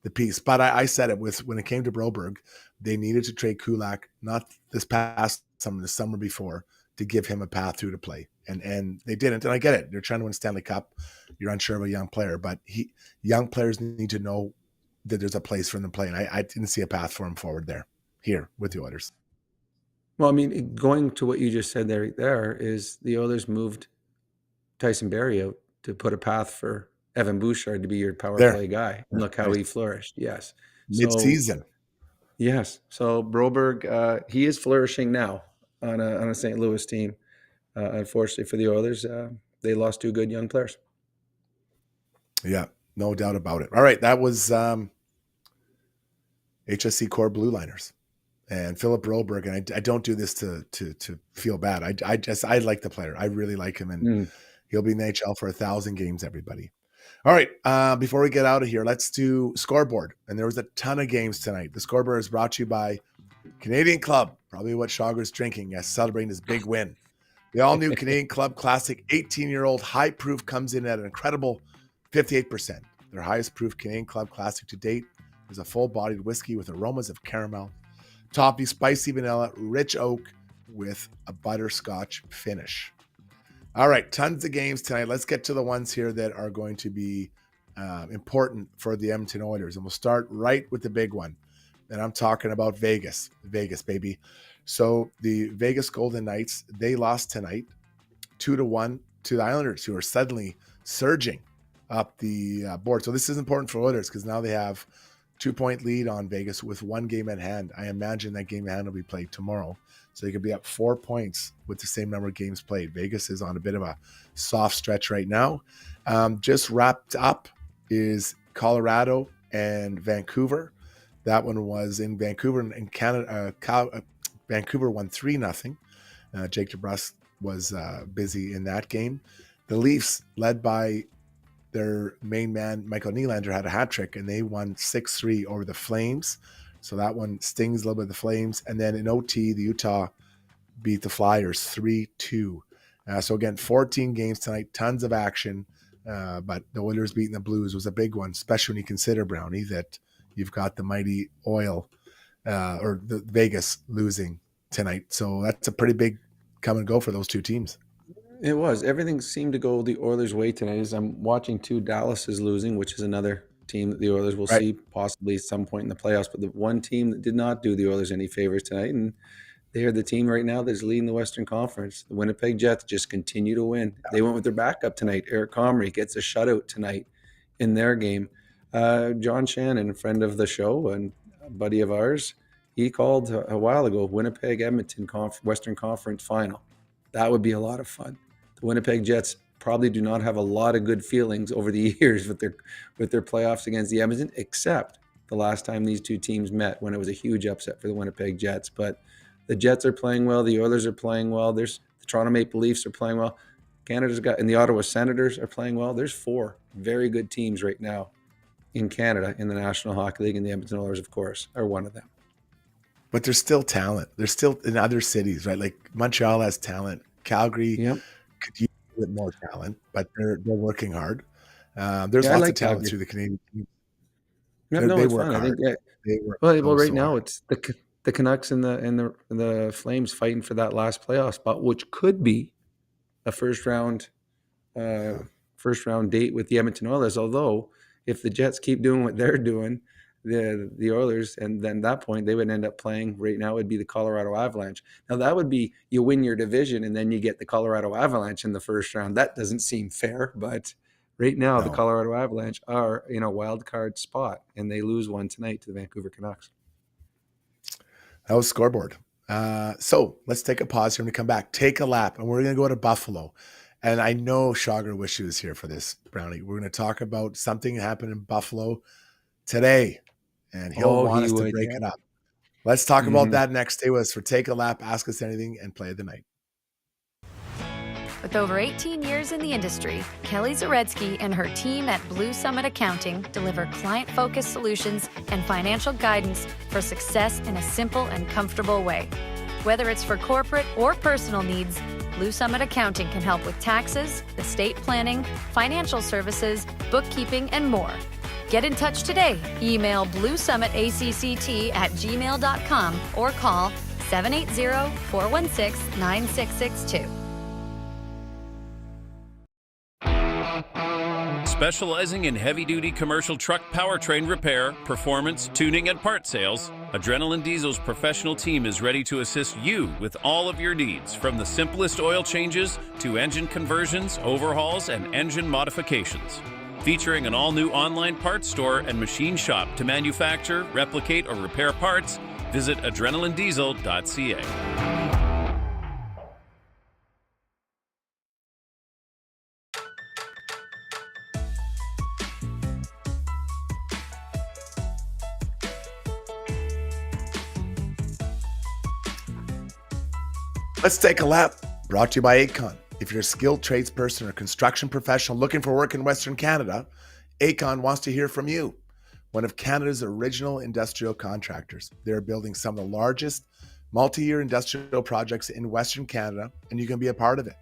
the piece. But I said it when it came to Broberg, they needed to trade Kulak, not this past summer, the summer before, to give him a path through to play. And they didn't. And I get it. They're trying to win Stanley Cup. You're unsure of a young player, but young players need to know that there's a place for them to play. And I didn't see a path for him forward here with the Oilers. Well, I mean, going to what you just said there is the Oilers moved Tyson Barrie out to put a path for Evan Bouchard to be your power play guy. And look how he flourished. Yes. Mid-season. Yes. So Broberg, he is flourishing now on a St. Louis team. Unfortunately for the Oilers, they lost two good young players. Yeah, no doubt about it. All right, that was HSC Core Blue Liners and Philip Broberg. And I don't do this to feel bad. I like the player. I really like him, and he'll be in the NHL for 1,000 games. Everybody. All right, before we get out of here, let's do scoreboard. And there was a ton of games tonight. The scoreboard is brought to you by Canadian Club, probably what Chagra's drinking as celebrating his big win. The all-new Canadian Club Classic 18-year-old high proof comes in at an incredible 58%. Their highest proof Canadian Club Classic to date is a full-bodied whiskey with aromas of caramel, toffee, spicy vanilla, rich oak with a butterscotch finish. All right, tons of games tonight. Let's get to the ones here that are going to be important for the Edmonton Oilers. And we'll start right with the big one. And I'm talking about Vegas. Vegas, baby. So the Vegas Golden Knights, they lost tonight 2-1 to the Islanders, who are suddenly surging up the board. So this is important for Oilers because now they have 2-point lead on Vegas with one game at hand. I imagine that game at hand will be played tomorrow. So they could be up 4 points with the same number of games played. Vegas is on a bit of a soft stretch right now. Just wrapped up is Colorado and Vancouver. That one was in Vancouver and Canada. Vancouver won 3-0. Jake DeBrusk was busy in that game. The Leafs, led by their main man, Michael Nylander, had a hat trick, and they won 6-3 over the Flames. So that one stings a little bit of the Flames. And then in OT, the Utah beat the Flyers 3-2. So again, 14 games tonight, tons of action. But the Oilers beating the Blues was a big one, especially when you consider, Brownie, that you've got the mighty or the Vegas losing tonight. So that's a pretty big come and go for those two teams. It was. Everything seemed to go the Oilers' way tonight. As I'm watching too, Dallas is losing, which is another team that the Oilers will see possibly at some point in the playoffs. But the one team that did not do the Oilers any favors tonight, and they are the team right now that's leading the Western Conference. The Winnipeg Jets just continue to win. They went with their backup tonight. Eric Comrie gets a shutout tonight in their game. John Shannon, a friend of the show and a buddy of ours, he called a while ago Winnipeg-Edmonton Western Conference final. That would be a lot of fun. The Winnipeg Jets probably do not have a lot of good feelings over the years with their playoffs against the Edmonton, except the last time these two teams met when it was a huge upset for the Winnipeg Jets. But the Jets are playing well. The Oilers are playing well. The Toronto Maple Leafs are playing well. And the Ottawa Senators are playing well. There's 4 very good teams right now in Canada in the National Hockey League, and the Edmonton Oilers, of course, are one of them. but there's still talent. There's still in other cities, right? Like Montreal has talent. Calgary Yep. could use a bit more talent, but they're working hard. There's Yeah, I lots like of talent Calgary. through the Canadian team. Yep, no, They it's work fun. I think hard. They work well, right so now hard. it's the Canucks and the Flames fighting for that last playoff spot, which could be a uh, first round date with the Edmonton Oilers. Although, if the Jets keep doing what they're doing, the Oilers, and then at that point they would end up playing. Right now, would be the Colorado Avalanche. Now that would be you win your division and then you get the Colorado Avalanche in the first round. That doesn't seem fair, but right now the No. Colorado Avalanche are in a wild card spot, and they lose one tonight to the Vancouver Canucks. That was scoreboard. So let's take a pause here and come back. Take a lap, and we're going to go to Buffalo. And I know Shagar wish he was here for this, Brownie. We're going to talk about something that happened in Buffalo today, and he'll want us to break it up. Let's talk about that next. Stay with us for Take a Lap, Ask Us Anything, and Play of the Night. With over 18 years in the industry, Kelly Zaretsky and her team at Blue Summit Accounting deliver client-focused solutions and financial guidance for success in a simple and comfortable way. Whether it's for corporate or personal needs, Blue Summit Accounting can help with taxes, estate planning, financial services, bookkeeping, and more. Get in touch today. Email bluesummitacct@gmail.com or call 780-416-9662. Specializing in heavy-duty commercial truck powertrain repair, performance, tuning, and part sales, Adrenaline Diesel's professional team is ready to assist you with all of your needs, from the simplest oil changes to engine conversions, overhauls, and engine modifications. Featuring an all-new online parts store and machine shop to manufacture, replicate, or repair parts, visit adrenalinediesel.ca. Let's take a lap. Brought to you by Acon. If you're a skilled tradesperson or construction professional looking for work in Western Canada, Acon wants to hear from you. One of Canada's original industrial contractors. They're building some of the largest multi-year industrial projects in Western Canada, and you can be a part of it.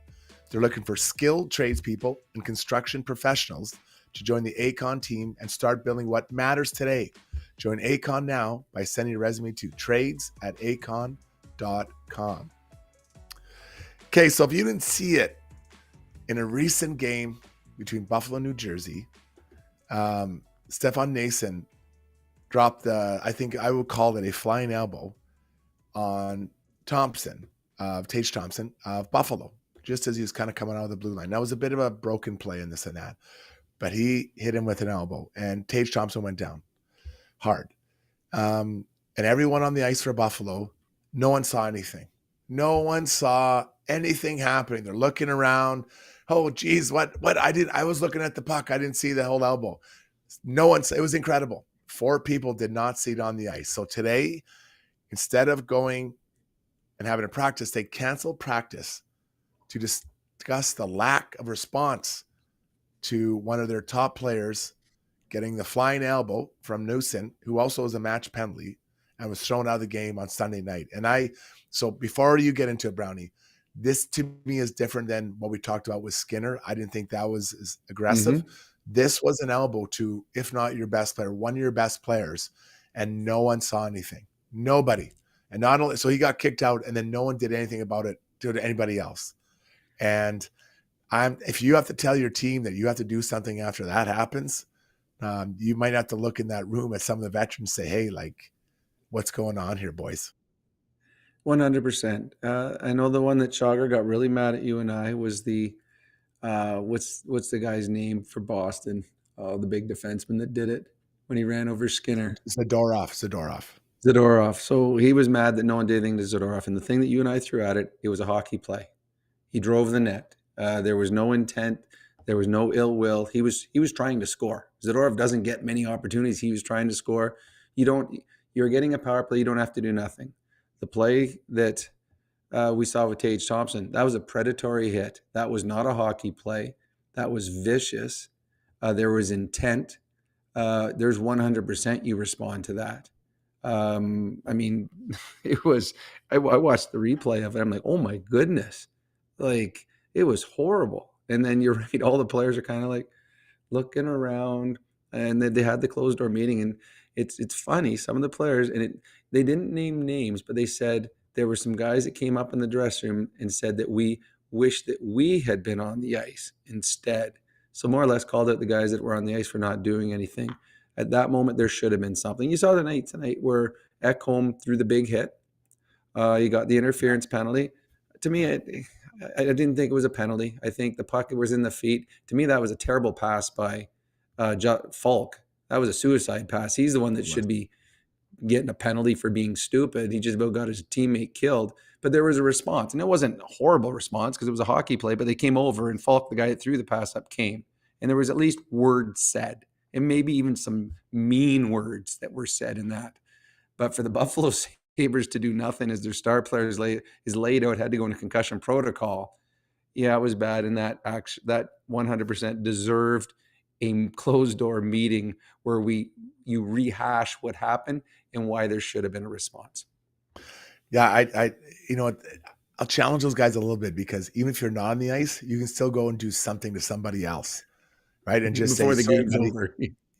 They're looking for skilled tradespeople and construction professionals to join the Acon team and start building what matters today. Join Acon now by sending your resume to trades@acon.com. Okay, so if you didn't see it, in a recent game between Buffalo and New Jersey, Stefan Nason dropped I think I would call it a flying elbow on Tage Thompson of Buffalo, just as he was kind of coming out of the blue line. That was a bit of a broken play in this and that, but he hit him with an elbow, and Tage Thompson went down hard. And everyone on the ice for Buffalo, no one saw anything. No one saw anything happening. They're looking around. Oh, geez, what? I was looking at the puck. I didn't see the whole elbow. It was incredible. 4 people did not see it on the ice. So today, instead of going and having a practice, they canceled practice to discuss the lack of response to one of their top players getting the flying elbow from Newson, who also was a match penalty and was thrown out of the game on Sunday night. So before you get into it, Brownie, this to me is different than what we talked about with Skinner. I didn't think that was as aggressive. This was an elbow to, if not your best player, one of your best players, and no one saw anything. Nobody. And not only, so he got kicked out, and then no one did anything about it to anybody else. And if you have to tell your team that you have to do something after that happens, you might have to look in that room at some of the veterans and say, hey, like, what's going on here, boys? 100%. I know the one that Shagar got really mad at you and I was the what's the guy's name for Boston? The big defenseman that did it when he ran over Skinner. Zadorov. So he was mad that no one did anything to Zadorov. And the thing that you and I threw at it was a hockey play. He drove the net. There was no intent. There was no ill will. He was trying to score. Zadorov doesn't get many opportunities. He was trying to score. You're getting a power play. You don't have to do nothing. The play that we saw with Tage Thompson, that was a predatory hit. That was not a hockey play. That was vicious. There was intent. There's 100% you respond to that. I mean, it was, I watched the replay of it. I'm like, oh my goodness. Like, it was horrible. And then you're right. All the players are kind of like looking around, and then they had the closed door meeting, and it's funny. Some of the players, they didn't name names, but they said there were some guys that came up in the dressing room and said that we wish that we had been on the ice instead. So more or less called out the guys that were on the ice for not doing anything. At that moment, there should have been something. You saw the night tonight where Ekholm threw the big hit. You got the interference penalty. To me, I didn't think it was a penalty. I think the puck was in the feet. To me, that was a terrible pass by Falk. That was a suicide pass. He's the one that should be getting a penalty for being stupid. He just about got his teammate killed. But there was a response, and it wasn't a horrible response because it was a hockey play, but they came over, and Falk, the guy that threw the pass up, came. And there was at least words said, and maybe even some mean words that were said in that. But for the Buffalo Sabres to do nothing as their star player is laid out, had to go into concussion protocol, yeah, it was bad. And that 100% deserved a closed door meeting where you rehash what happened and why there should have been a response. Yeah, I'll challenge those guys a little bit, because even if you're not on the ice, you can still go and do something to somebody else, right? And just before say, the game's over.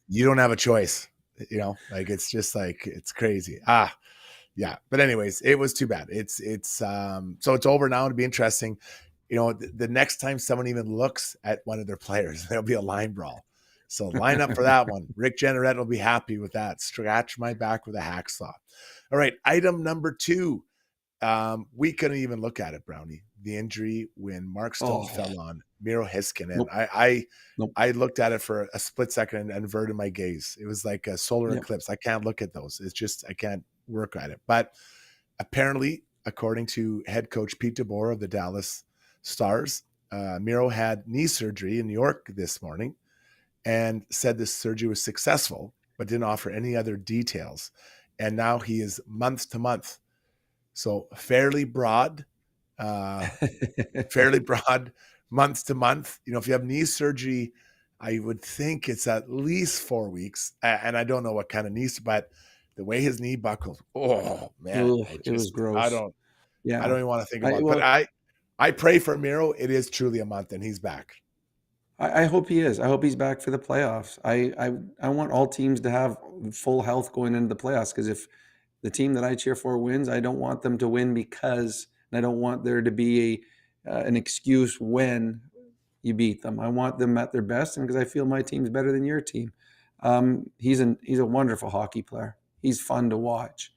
You don't have a choice, like, it's just like, it's crazy. Yeah. But anyways, it was too bad. So it's over now. It'll be interesting. The next time someone even looks at one of their players, there'll be a line brawl. So line up for that one. Rick Jenneret will be happy with that. Scratch my back with a hacksaw. All right. Item number 2. We couldn't even look at it, Brownie. The injury when Mark Stone fell on Miro Heiskanen. Nope. I looked at it for a split second and averted my gaze. It was like a solar eclipse. I can't look at those. It's just, I can't work at it. But apparently, according to head coach Pete DeBoer of the Dallas Stars, Miro had knee surgery in New York this morning and said this surgery was successful, but didn't offer any other details. And now he is month to month. So fairly broad month to month. If you have knee surgery, I would think it's at least 4 weeks. And I don't know what kind of knee, but the way his knee buckled, oh man, it was gross. I don't even want to think about it. But I pray for Miro. It is truly a month and he's back. I hope he is. I hope he's back for the playoffs. I want all teams to have full health going into the playoffs, because if the team that I cheer for wins, I don't want them to win and I don't want there to be an excuse when you beat them. I want them at their best, and because I feel my team's better than your team. He's a wonderful hockey player. He's fun to watch.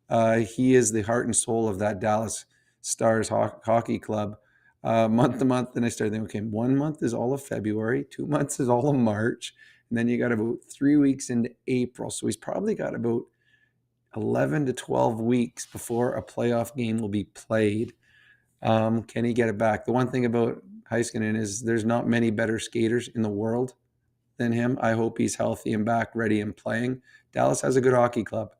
He is the heart and soul of that Dallas Stars hockey club. Month to month, then I started thinking, okay, 1 month is all of February, 2 months is all of March, and then you got about 3 weeks into April. So he's probably got about 11 to 12 weeks before a playoff game will be played. Can he get it back? The one thing about Heiskanen is there's not many better skaters in the world than him. I hope he's healthy and back, ready and playing. Dallas has a good hockey club.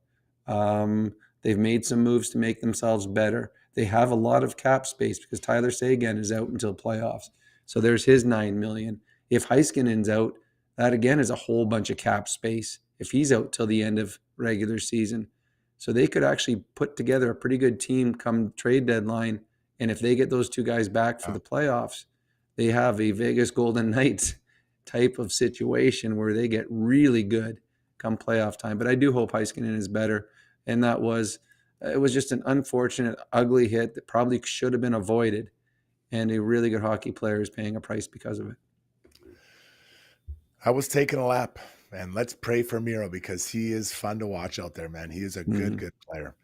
They've made some moves to make themselves better. They have a lot of cap space because Tyler Seguin is out until playoffs. So there's his $9 million. If Heiskanen's out, that again is a whole bunch of cap space if he's out till the end of regular season. So they could actually put together a pretty good team come trade deadline. And if they get those two guys back for the playoffs, they have a Vegas Golden Knights type of situation where they get really good come playoff time. But I do hope Heiskanen is better. And it was just an unfortunate, ugly hit that probably should have been avoided. And a really good hockey player is paying a price because of it. I was taking a lap, and let's pray for Miro because he is fun to watch out there, man. He is a good player.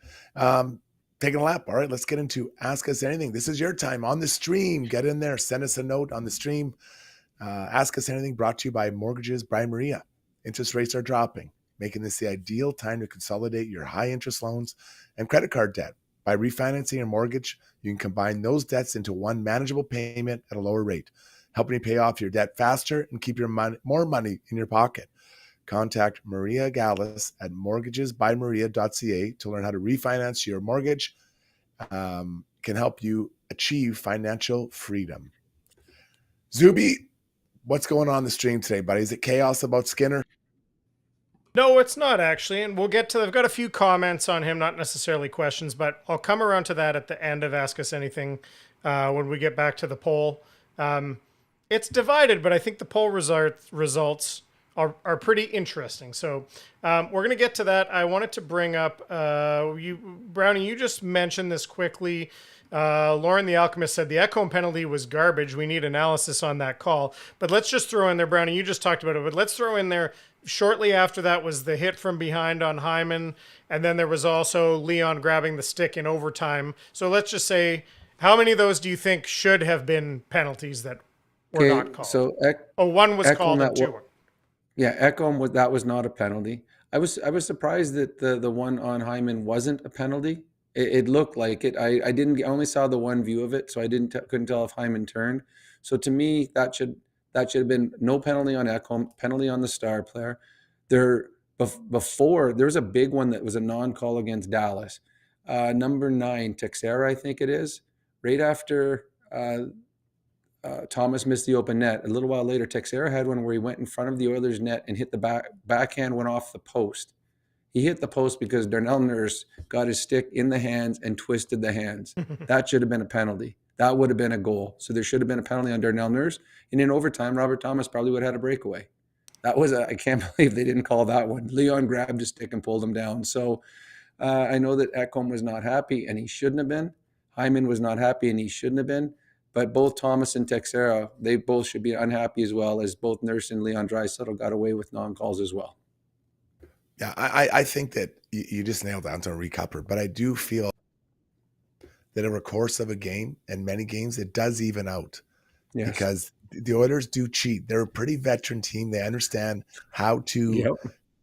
Taking a lap. All right, let's get into Ask Us Anything. This is your time on the stream. Get in there. Send us a note on the stream. Ask Us Anything brought to you by Mortgages by Maria. Interest rates are dropping, making this the ideal time to consolidate your high-interest loans and credit card debt. By refinancing your mortgage, you can combine those debts into one manageable payment at a lower rate, helping you pay off your debt faster and keep your more money in your pocket. Contact Maria Gallus at mortgagesbymaria.ca to learn how to refinance your mortgage. Can help you achieve financial freedom. Zuby, what's going on the stream today, buddy? Is it chaos about Skinner? No, it's not actually, and we'll get to. I've got a few comments on him, not necessarily questions, but I'll come around to that at the end of Ask Us Anything when we get back to the poll. It's divided, but I think the poll results are pretty interesting. So we're going to get to that. I wanted to bring up Brownie. You just mentioned this quickly. Lauren the Alchemist said the Ekholm penalty was garbage. We need analysis on that call. But let's just throw in there, Brownie, you just talked about it, but let's throw in there shortly after that was the hit from behind on Hyman. And then there was also Leon grabbing the stick in overtime. So let's just say, how many of those do you think should have been penalties that were not called? So one was called and two. Ekholm, that was not a penalty. I was surprised that the one on Hyman wasn't a penalty. It looked like it. I only saw the one view of it, so I couldn't tell if Hyman turned. So to me, that should have been no penalty on Ekholm, penalty on the star player. Before there was a big one that was a non-call against Dallas. Number 9, Texera, I think it is. Right after Thomas missed the open net, a little while later, Texera had one where he went in front of the Oilers net and hit the backhand, went off the post. He hit the post because Darnell Nurse got his stick in the hands and twisted the hands. That should have been a penalty. That would have been a goal. So there should have been a penalty on Darnell Nurse. And in overtime, Robert Thomas probably would have had a breakaway. I can't believe they didn't call that one. Leon grabbed his stick and pulled him down. So I know that Ekholm was not happy, and he shouldn't have been. Hyman was not happy, and he shouldn't have been. But both Thomas and Texera, they both should be unhappy, as well as both Nurse and Leon Draisaitl got away with non-calls as well. Yeah, I think that you just nailed it. Anton Recupper, but I do feel that over the course of a game and many games, it does even out. Yes. Because the Oilers do cheat. They're a pretty veteran team. They understand how to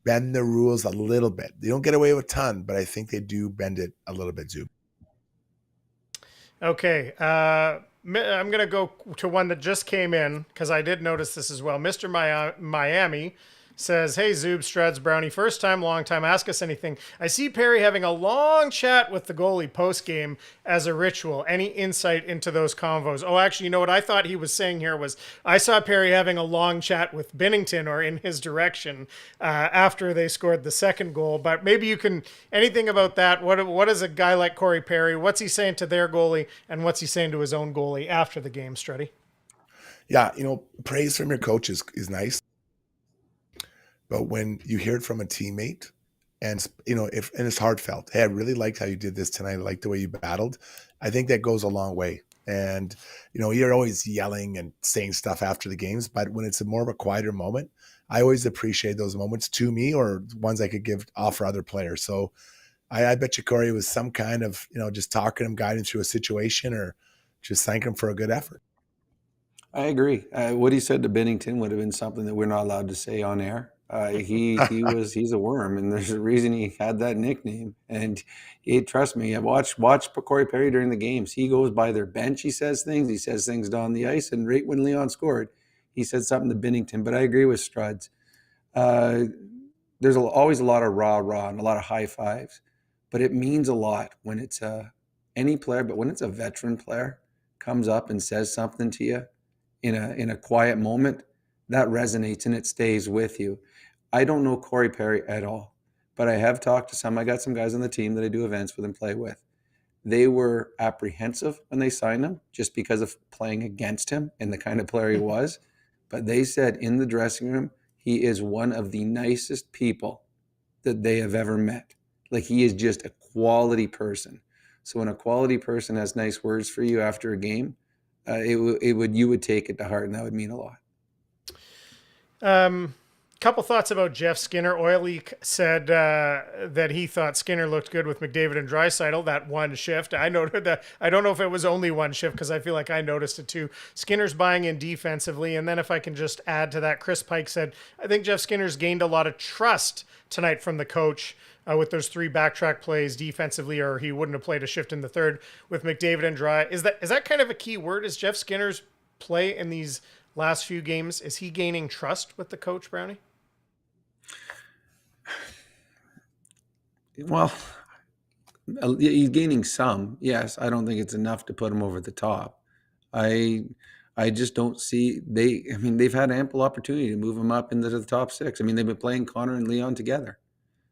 bend the rules a little bit. They don't get away with a ton, but I think they do bend it a little bit, Zub. Okay. I'm going to go to one that just came in because I did notice this as well. Mr. Miami says, hey, Zub, Struds, Brownie, first time, long time, ask us anything. I see Perry having a long chat with the goalie post-game as a ritual. Any insight into those convos? Oh, actually, you know what I thought he was saying here was I saw Perry having a long chat with Binnington or in his direction after they scored the second goal. But maybe you can, anything about that? What is a guy like Corey Perry? What's he saying to their goalie and what's he saying to his own goalie after the game, Struddy? Yeah, praise from your coach is nice. But when you hear it from a teammate and, and it's heartfelt, hey, I really liked how you did this tonight. I liked the way you battled. I think that goes a long way. And, you're always yelling and saying stuff after the games, but when it's more of a quieter moment, I always appreciate those moments to me or ones I could offer other players. So I bet you Corey was some kind of, just talking to him, guiding through a situation or just thanking him for a good effort. I agree. What he said to Binnington would have been something that we're not allowed to say on air. He's a worm, and there's a reason he had that nickname. And trust me, I watch Corey Perry during the games. He goes by their bench. He says things down the ice. And right when Leon scored, he said something to Binnington. But I agree with Struds. There's always a lot of rah and a lot of high fives, but it means a lot when it's any player. But when it's a veteran player comes up and says something to you in a quiet moment, that resonates and it stays with you. I don't know Corey Perry at all, but I have talked to some. I got some guys on the team that I do events with and play with. They were apprehensive when they signed him just because of playing against him and the kind of player he was. But they said in the dressing room, he is one of the nicest people that they have ever met. Like, he is just a quality person. So when a quality person has nice words for you after a game, you would take it to heart, and that would mean a lot. Couple thoughts about Jeff Skinner. Oily said that he thought Skinner looked good with McDavid and Draisaitl that one shift. I noted that. I don't know if it was only one shift because I feel like I noticed it too. Skinner's buying in defensively, and then if I can just add to that, Chris Pike said, I think Jeff Skinner's gained a lot of trust tonight from the coach with those 3 backtrack plays defensively, or he wouldn't have played a shift in the third with McDavid and Dry. Is that kind of a key word? Is Jeff Skinner's play in these last few games, is he gaining trust with the coach, Brownie? Well, he's gaining some. Yes, I don't think it's enough to put him over the top. I I just don't see they've had ample opportunity to move him up into the top 6. I mean, they've been playing Connor and Leon together.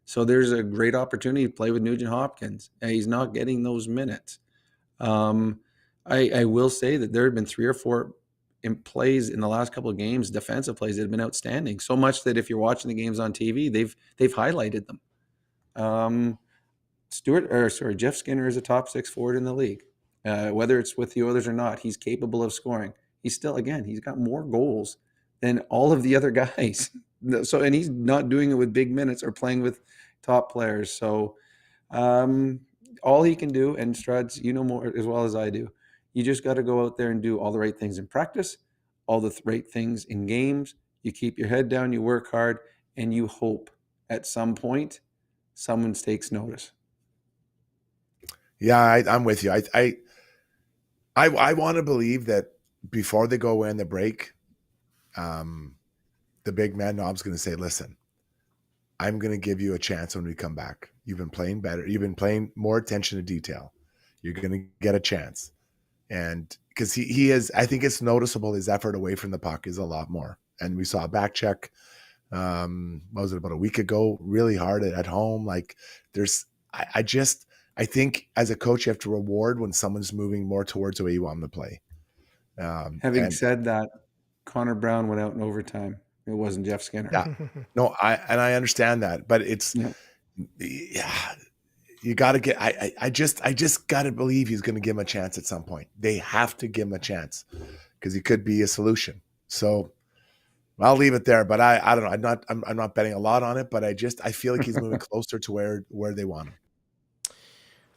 So there's a great opportunity to play with Nugent Hopkins, and he's not getting those minutes. I will say that there have been 3 or 4 plays in the last couple of games, defensive plays that have been outstanding. So much that if you're watching the games on TV, they've highlighted them. Jeff Skinner is a top 6 forward in the league. Whether it's with the Oilers or not, he's capable of scoring. He's got more goals than all of the other guys. So, and he's not doing it with big minutes or playing with top players. So, all he can do, and Struds, you know more as well as I do, you just got to go out there and do all the right things in practice, all the right things in games. You keep your head down, you work hard, and you hope at some point someone takes notice. Yeah, I'm with you. I want to believe that before they go away on the break, the big man Knob's going to say, listen, I'm going to give you a chance when we come back. You've been playing better. You've been playing more attention to detail. You're going to get a chance. And because he is, I think it's noticeable his effort away from the puck is a lot more. And we saw a back check, what was it, about a week ago, really hard at home. Like I think as a coach, you have to reward when someone's moving more towards the way you want them to play. Having said that, Connor Brown went out in overtime. It wasn't Jeff Skinner. Yeah, no, I understand that, but it's you got to get. I just got to believe he's going to give him a chance at some point. They have to give him a chance because he could be a solution. So I'll leave it there. But I don't know. I'm not betting a lot on it, but I feel like he's moving closer to where they want him.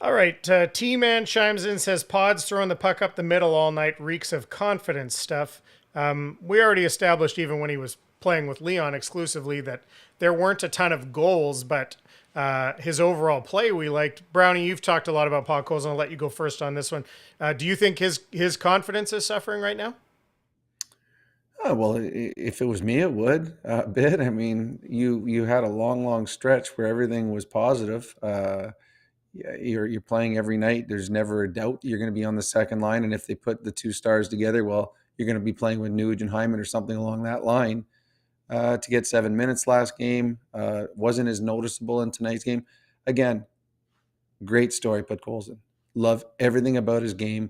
All right. T-Man chimes in, says Pod's throwing the puck up the middle all night reeks of confidence stuff. We already established, even when he was playing with Leon exclusively, that there weren't a ton of goals, but his overall play we liked. Brownie, you've talked a lot about Paul Coles, and I'll let you go first on this one. Do you think his confidence is suffering right now? Well, if it was me, it would a bit. I mean, you had a long stretch where everything was positive. You're playing every night. There's never a doubt you're going to be on the second line. And if they put the 2 stars together, well, you're going to be playing with Nuge and Hyman or something along that line. To get 7 minutes last game wasn't as noticeable in tonight's game. Again, great story, Podkolzin. Love everything about his game,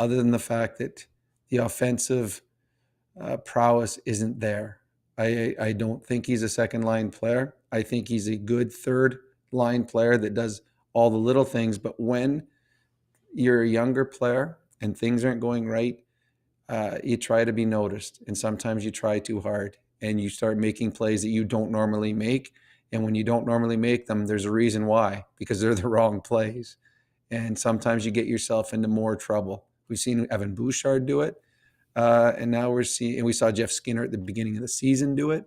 other than the fact that the offensive prowess isn't there. I don't think he's a second line player. I think he's a good third line player that does all the little things. But when you're a younger player and things aren't going right, you try to be noticed. And sometimes you try too hard and you start making plays that you don't normally make. And when you don't normally make them, there's a reason why, because they're the wrong plays. And sometimes you get yourself into more trouble. We've seen Evan Bouchard do it. And now we saw Jeff Skinner at the beginning of the season do it.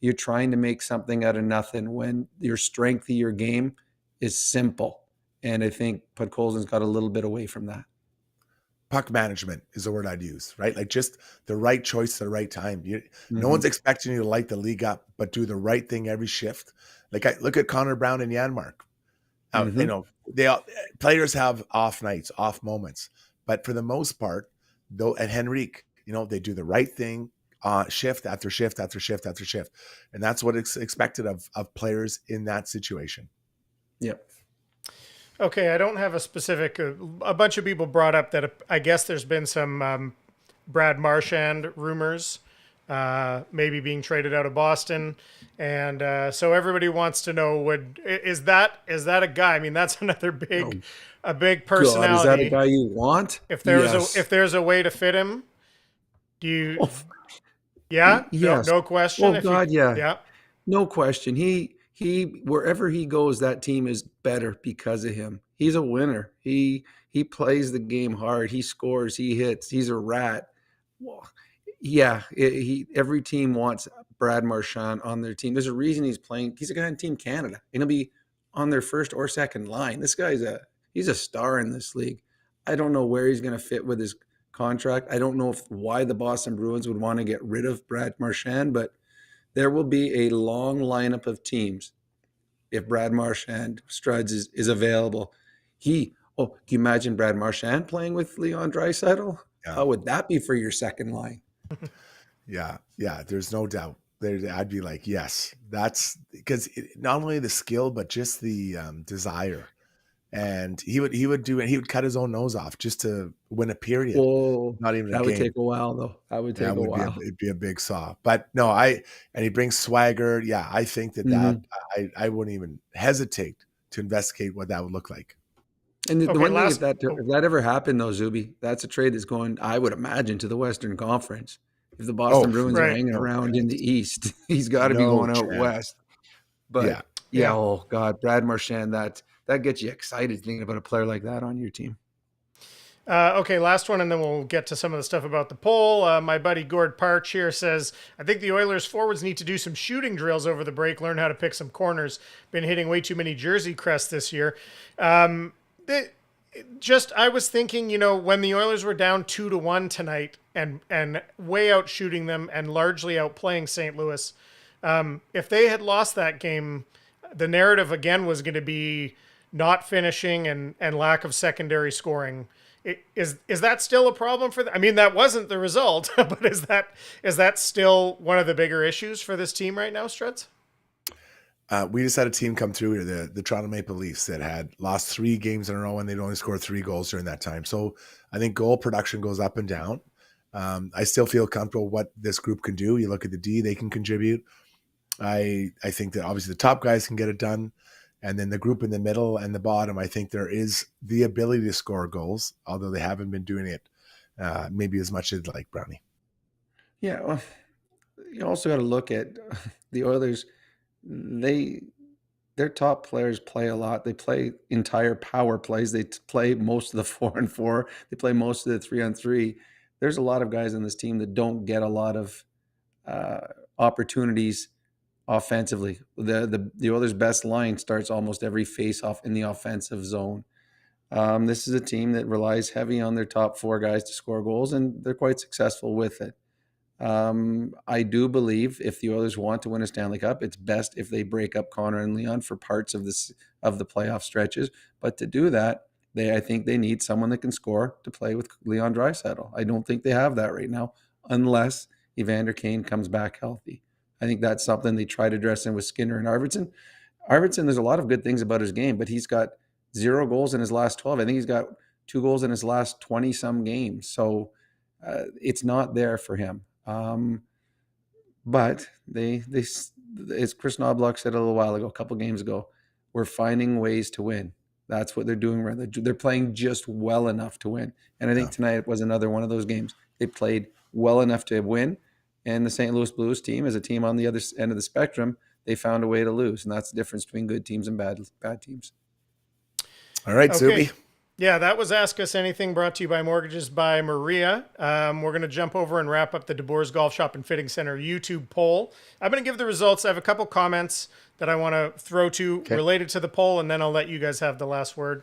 You're trying to make something out of nothing when your strength of your game is simple. And I think Podkolzin's got a little bit away from that. Puck management is the word I'd use, right? Like just the right choice at the right time. No one's expecting you to light the league up, but do the right thing every shift. Like I look at Connor Brown and Janmark. You know, players have off nights, off moments, but for the most part, though, and Henrique, you know, they do the right thing, shift after shift after shift after shift, and that's what is expected of players in that situation. Yep. Okay, I don't have a specific. A bunch of people brought up that I guess there's been some Brad Marchand rumors, maybe being traded out of Boston, and so everybody wants to know: is that a guy? I mean, that's another a big personality. God, is that a guy you want? If there's a way to fit him, do you? Oh. Yeah. Yes. No question. Oh God, yeah. No question. He wherever he goes, that team is better because of him. He's a winner. He plays the game hard. He scores. He hits. He's a rat. Well, yeah. Every team wants Brad Marchand on their team. There's a reason he's playing. He's a guy on Team Canada, and he'll be on their first or second line. This guy's he's a star in this league. I don't know where he's going to fit with his contract. I don't know why the Boston Bruins would want to get rid of Brad Marchand, but there will be a long lineup of teams if Brad Marchand, Struds is available. Can you imagine Brad Marchand playing with Leon Draisaitl? how would that be for your second line? Yeah, there's no doubt. I'd be like, yes, that's because not only the skill, but just the desire. And he would cut his own nose off just to win a period. Oh, Not even a that would game. take a while, though. That would take a while. It'd be a big saw. But no, and he brings swagger. Yeah, I think that I wouldn't even hesitate to investigate what that would look like. And the one thing, if that ever happened, though, Zuby, that's a trade that's going, I would imagine, to the Western Conference. If the Boston Bruins are hanging around in the East, he's got to be going out west. But oh God, Brad Marchand, that gets you excited thinking about a player like that on your team. Okay, last one, and then we'll get to some of the stuff about the poll. My buddy Gord Parch here says, I think the Oilers forwards need to do some shooting drills over the break, learn how to pick some corners. Been hitting way too many jersey crests this year. I was thinking, when the Oilers were down 2-1 tonight and way out shooting them and largely outplaying St. Louis, if they had lost that game, the narrative again was going to be not finishing and lack of secondary scoring. Is that still a problem for them? I mean, that wasn't the result, but is that still one of the bigger issues for this team right now, Struds? We just had a team come through, the Toronto Maple Leafs, that had lost 3 games in a row and they'd only scored 3 goals during that time. So I think goal production goes up and down. I still feel comfortable what this group can do. You look at the D, they can contribute. I think that obviously the top guys can get it done. And then the group in the middle and the bottom, I think there is the ability to score goals, although they haven't been doing it maybe as much as like Brownie. Yeah, well, you also got to look at the Oilers. Their top players play a lot. They play entire power plays. They play most of the 4-on-4. They play most of the 3-on-3. There's a lot of guys on this team that don't get a lot of opportunities offensively. The Oilers' best line starts almost every face-off in the offensive zone. This is a team that relies heavy on their top 4 guys to score goals, and they're quite successful with it. I do believe if the Oilers want to win a Stanley Cup, it's best if they break up Connor and Leon for parts of the playoff stretches. But to do that, I think they need someone that can score to play with Leon Draisaitl. I don't think they have that right now, unless Evander Kane comes back healthy. I think that's something they try to dress in with Skinner and Arvidsson. Arvidsson, there's a lot of good things about his game, but he's got 0 goals in his last 12. I think he's got 2 goals in his last 20-some games. So it's not there for him. But they as Chris Knobloch said a little while ago, a couple games ago, we're finding ways to win. That's what they're doing. They're playing just well enough to win. And I think tonight was another one of those games. They played well enough to win. And the St. Louis Blues team, as a team on the other end of the spectrum, they found a way to lose. And that's the difference between good teams and bad teams. All right, Zuby. Yeah, that was Ask Us Anything, brought to you by Mortgages by Maria. We're going to jump over and wrap up the DeBoer's Golf Shop and Fitting Center YouTube poll. I'm going to give the results. I have a couple comments that I want to throw to related to the poll, and then I'll let you guys have the last word,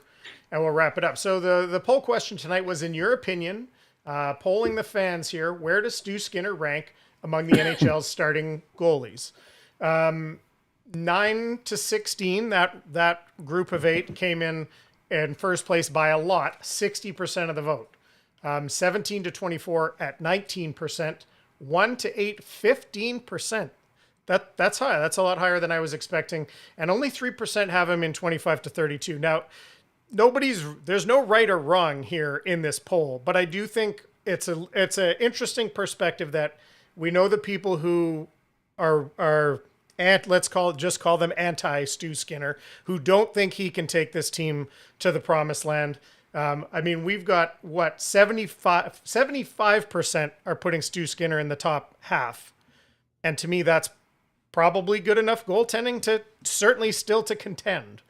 and we'll wrap it up. So the poll question tonight was, in your opinion, polling the fans here, where does Stu Skinner rank among the NHL's starting goalies? 9-16, that group of 8 came in first place by a lot, 60% of the vote. 17-24 at 19%, 1-8, 15%. That's high. That's a lot higher than I was expecting. And only 3% have him in 25-32. Now, there's no right or wrong here in this poll, but I do think it's an interesting perspective that we know the people who are let's call them anti-Stu Skinner, who don't think he can take this team to the promised land. I mean, we've got 75% are putting Stu Skinner in the top half. And to me, that's probably good enough goaltending to certainly still to contend.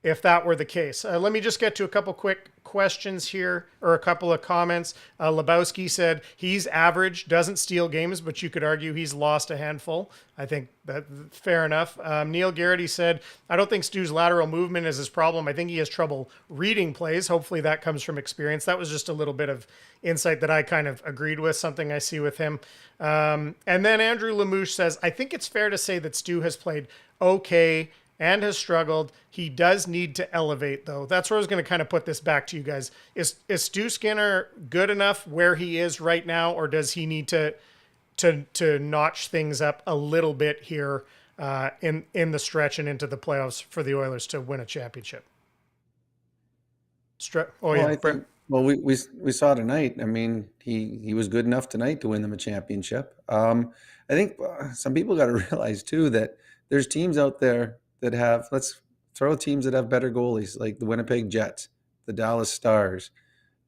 If that were the case. Let me just get to a couple quick questions here, or a couple of comments. Lebowski said he's average, doesn't steal games, but you could argue he's lost a handful. I think that's fair enough. Neil Garrity said, I don't think Stu's lateral movement is his problem. I think he has trouble reading plays. Hopefully that comes from experience. That was just a little bit of insight that I kind of agreed with, something I see with him. And then Andrew Lamouche says, I think it's fair to say that Stu has played okay and has struggled. He does need to elevate, though. That's where I was going to kind of put this back to you guys. Is Stu Skinner good enough where he is right now, or does he need to notch things up a little bit here in the stretch and into the playoffs for the Oilers to win a championship? We saw tonight. I mean, he was good enough tonight to win them a championship. I think some people got to realize too that there's teams out there that have, let's throw teams that have better goalies, like the Winnipeg Jets, the Dallas Stars,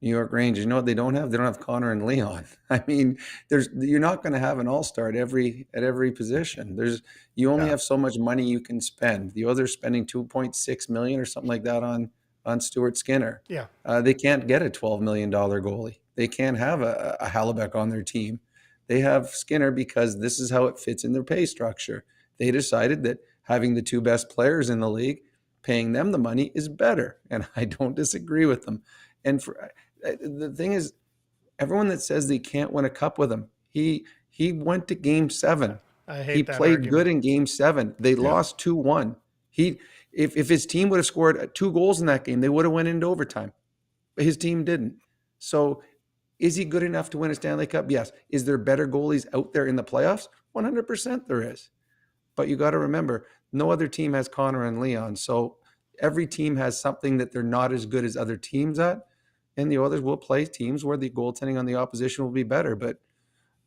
New York Rangers. You know what they don't have? They don't have Connor and Leon. I mean, you're not going to have an all-star at every position. You only have so much money you can spend. The others spending $2.6 million or something like that on Stuart Skinner. Yeah. They can't get a $12 million goalie. They can't have a Hellebuyck on their team. They have Skinner because this is how it fits in their pay structure. They decided that having the two best players in the league, paying them the money is better. And I don't disagree with them. And the thing is, everyone that says they can't win a cup with him, he went to Game 7. He played argument. good in Game 7. They lost 2-1. If his team would have scored 2 goals in that game, they would have went into overtime. But his team didn't. So is he good enough to win a Stanley Cup? Yes. Is there better goalies out there in the playoffs? 100% there is. But you got to remember, no other team has Connor and Leon. So every team has something that they're not as good as other teams at. And the others will play teams where the goaltending on the opposition will be better. But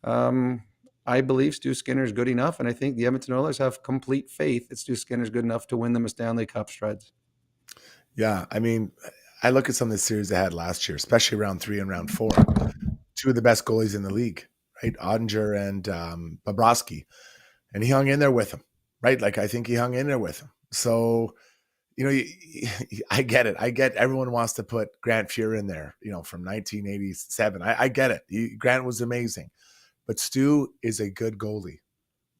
I believe Stu Skinner is good enough, and I think the Edmonton Oilers have complete faith that Stu Skinner is good enough to win them a Stanley Cup, Struds. Yeah, I mean, I look at some of the series they had last year, especially round 3 and round 4. 2 of the best goalies in the league, right? Ottinger and Bobrovsky. And he hung in there with him, right? Like, I think he hung in there with him. So, you know, I get it. I get everyone wants to put Grant Fuhr in there, you know, from 1987. I get it. Grant was amazing. But Stu is a good goalie.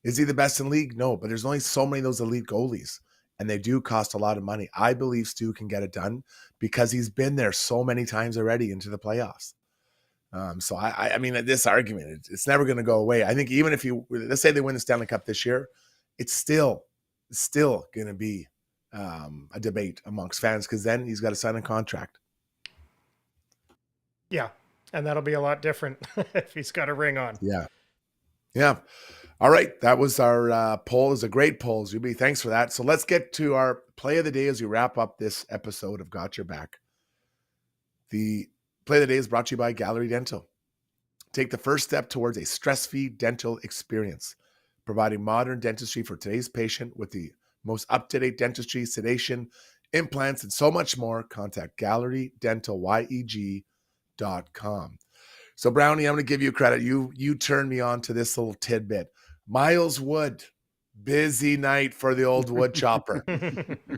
Is he the best in the league? No, but there's only so many of those elite goalies, and they do cost a lot of money. I believe Stu can get it done because he's been there so many times already into the playoffs. So I mean, this argument, it's never going to go away. I think even if let's say they win the Stanley Cup this year, it's still going to be a debate amongst fans because then he's got to sign a contract. Yeah. And that'll be a lot different if he's got a ring on. Yeah. All right. That was our poll. It was a great poll, Zuby. Thanks for that. So let's get to our play of the day as we wrap up this episode of Got Your Back. The play of the day is brought to you by Gallery Dental. Take the first step towards a stress-free dental experience, providing modern dentistry for today's patient with the most up-to-date dentistry, sedation, implants, and so much more. Contact Gallery Dental, YEG.com. So Brownie, I'm going to give you credit. You turned me on to this little tidbit. Miles Wood, busy night for the old wood chopper.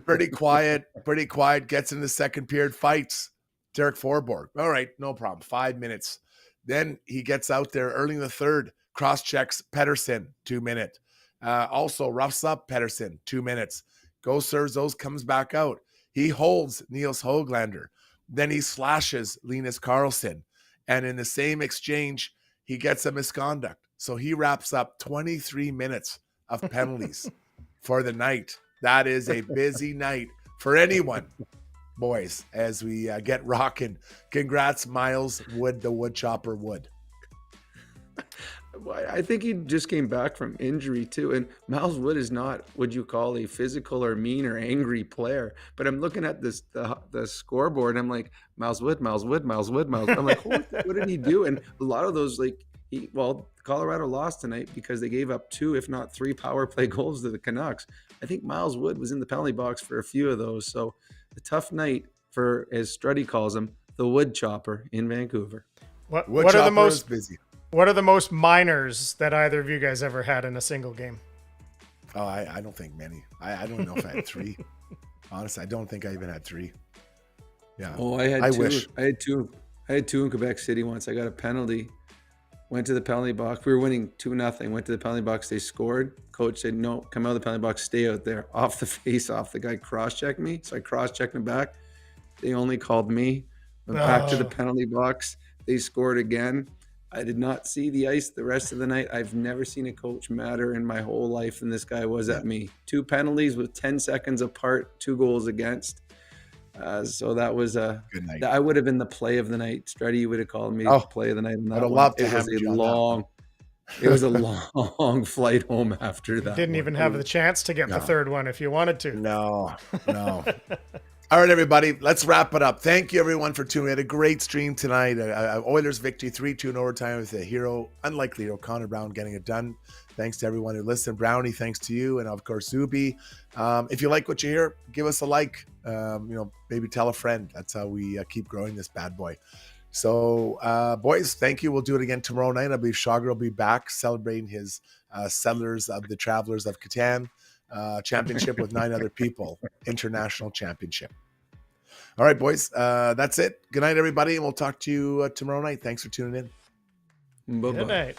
Pretty quiet, gets in the second period, fights Derek Forborg. All right, no problem. 5 minutes. Then he gets out there early in the third, cross-checks Pettersson, 2 minutes. Also roughs up Pettersson, 2 minutes. Goes, serves those, comes back out. He holds Niels Höglander. Then he slashes Linus Karlsson. And in the same exchange, he gets a misconduct. So he wraps up 23 minutes of penalties for the night. That is a busy night for anyone, boys, as we get rocking. Congrats, Miles Wood, the wood chopper Wood. I think he just came back from injury too. And Miles Wood is not what you call a physical or mean or angry player. But I'm looking at the scoreboard and I'm like, Miles Wood. I'm like, what did he do? And a lot of those, Colorado lost tonight because they gave up 2, if not 3 power play goals to the Canucks. I think Miles Wood was in the penalty box for a few of those. So a tough night for, as Struddy calls him, the wood chopper in Vancouver. What are the most busy? What are the most minors that either of you guys ever had in a single game? Oh, I don't think many. I don't know if I had 3. Honestly, I don't think I even had 3. Yeah. Oh, I had 2. Wish. I had 2. I had 2 in Quebec City once. I got a penalty. Went to the penalty box. We were winning 2-0. Went to the penalty box. They scored. Coach said, no, come out of the penalty box. Stay out there. Off the face off. The guy cross-checked me. So I cross-checked him back. They only called me. Went back to the penalty box. They scored again. I did not see the ice the rest of the night. I've never seen a coach madder in my whole life than this guy was at me. 2 penalties with 10 seconds apart, 2 goals against. So that was good night. I would have been the play of the night. Struddy, you would have called me play of the night. On that I'd have one. loved to It was hammer you a on that long. It was a long flight home after that. Didn't even have the chance to get the third one if you wanted to. No. All right, everybody, let's wrap it up. Thank you, everyone, for tuning in. We had a great stream tonight. Oilers victory 3-2 in overtime with a unlikely hero, Connor Brown, getting it done. Thanks to everyone who listened. Brownie, thanks to you. And, of course, Zuby. If you like what you hear, give us a like. Maybe tell a friend. That's how we keep growing this bad boy. So, boys, thank you. We'll do it again tomorrow night. I believe Shagar will be back celebrating his Settlers of the Travelers of Catan championship with 9 other people. International championship. All right, boys. That's it. Good night, everybody. And we'll talk to you tomorrow night. Thanks for tuning in. Bye-bye. Good night.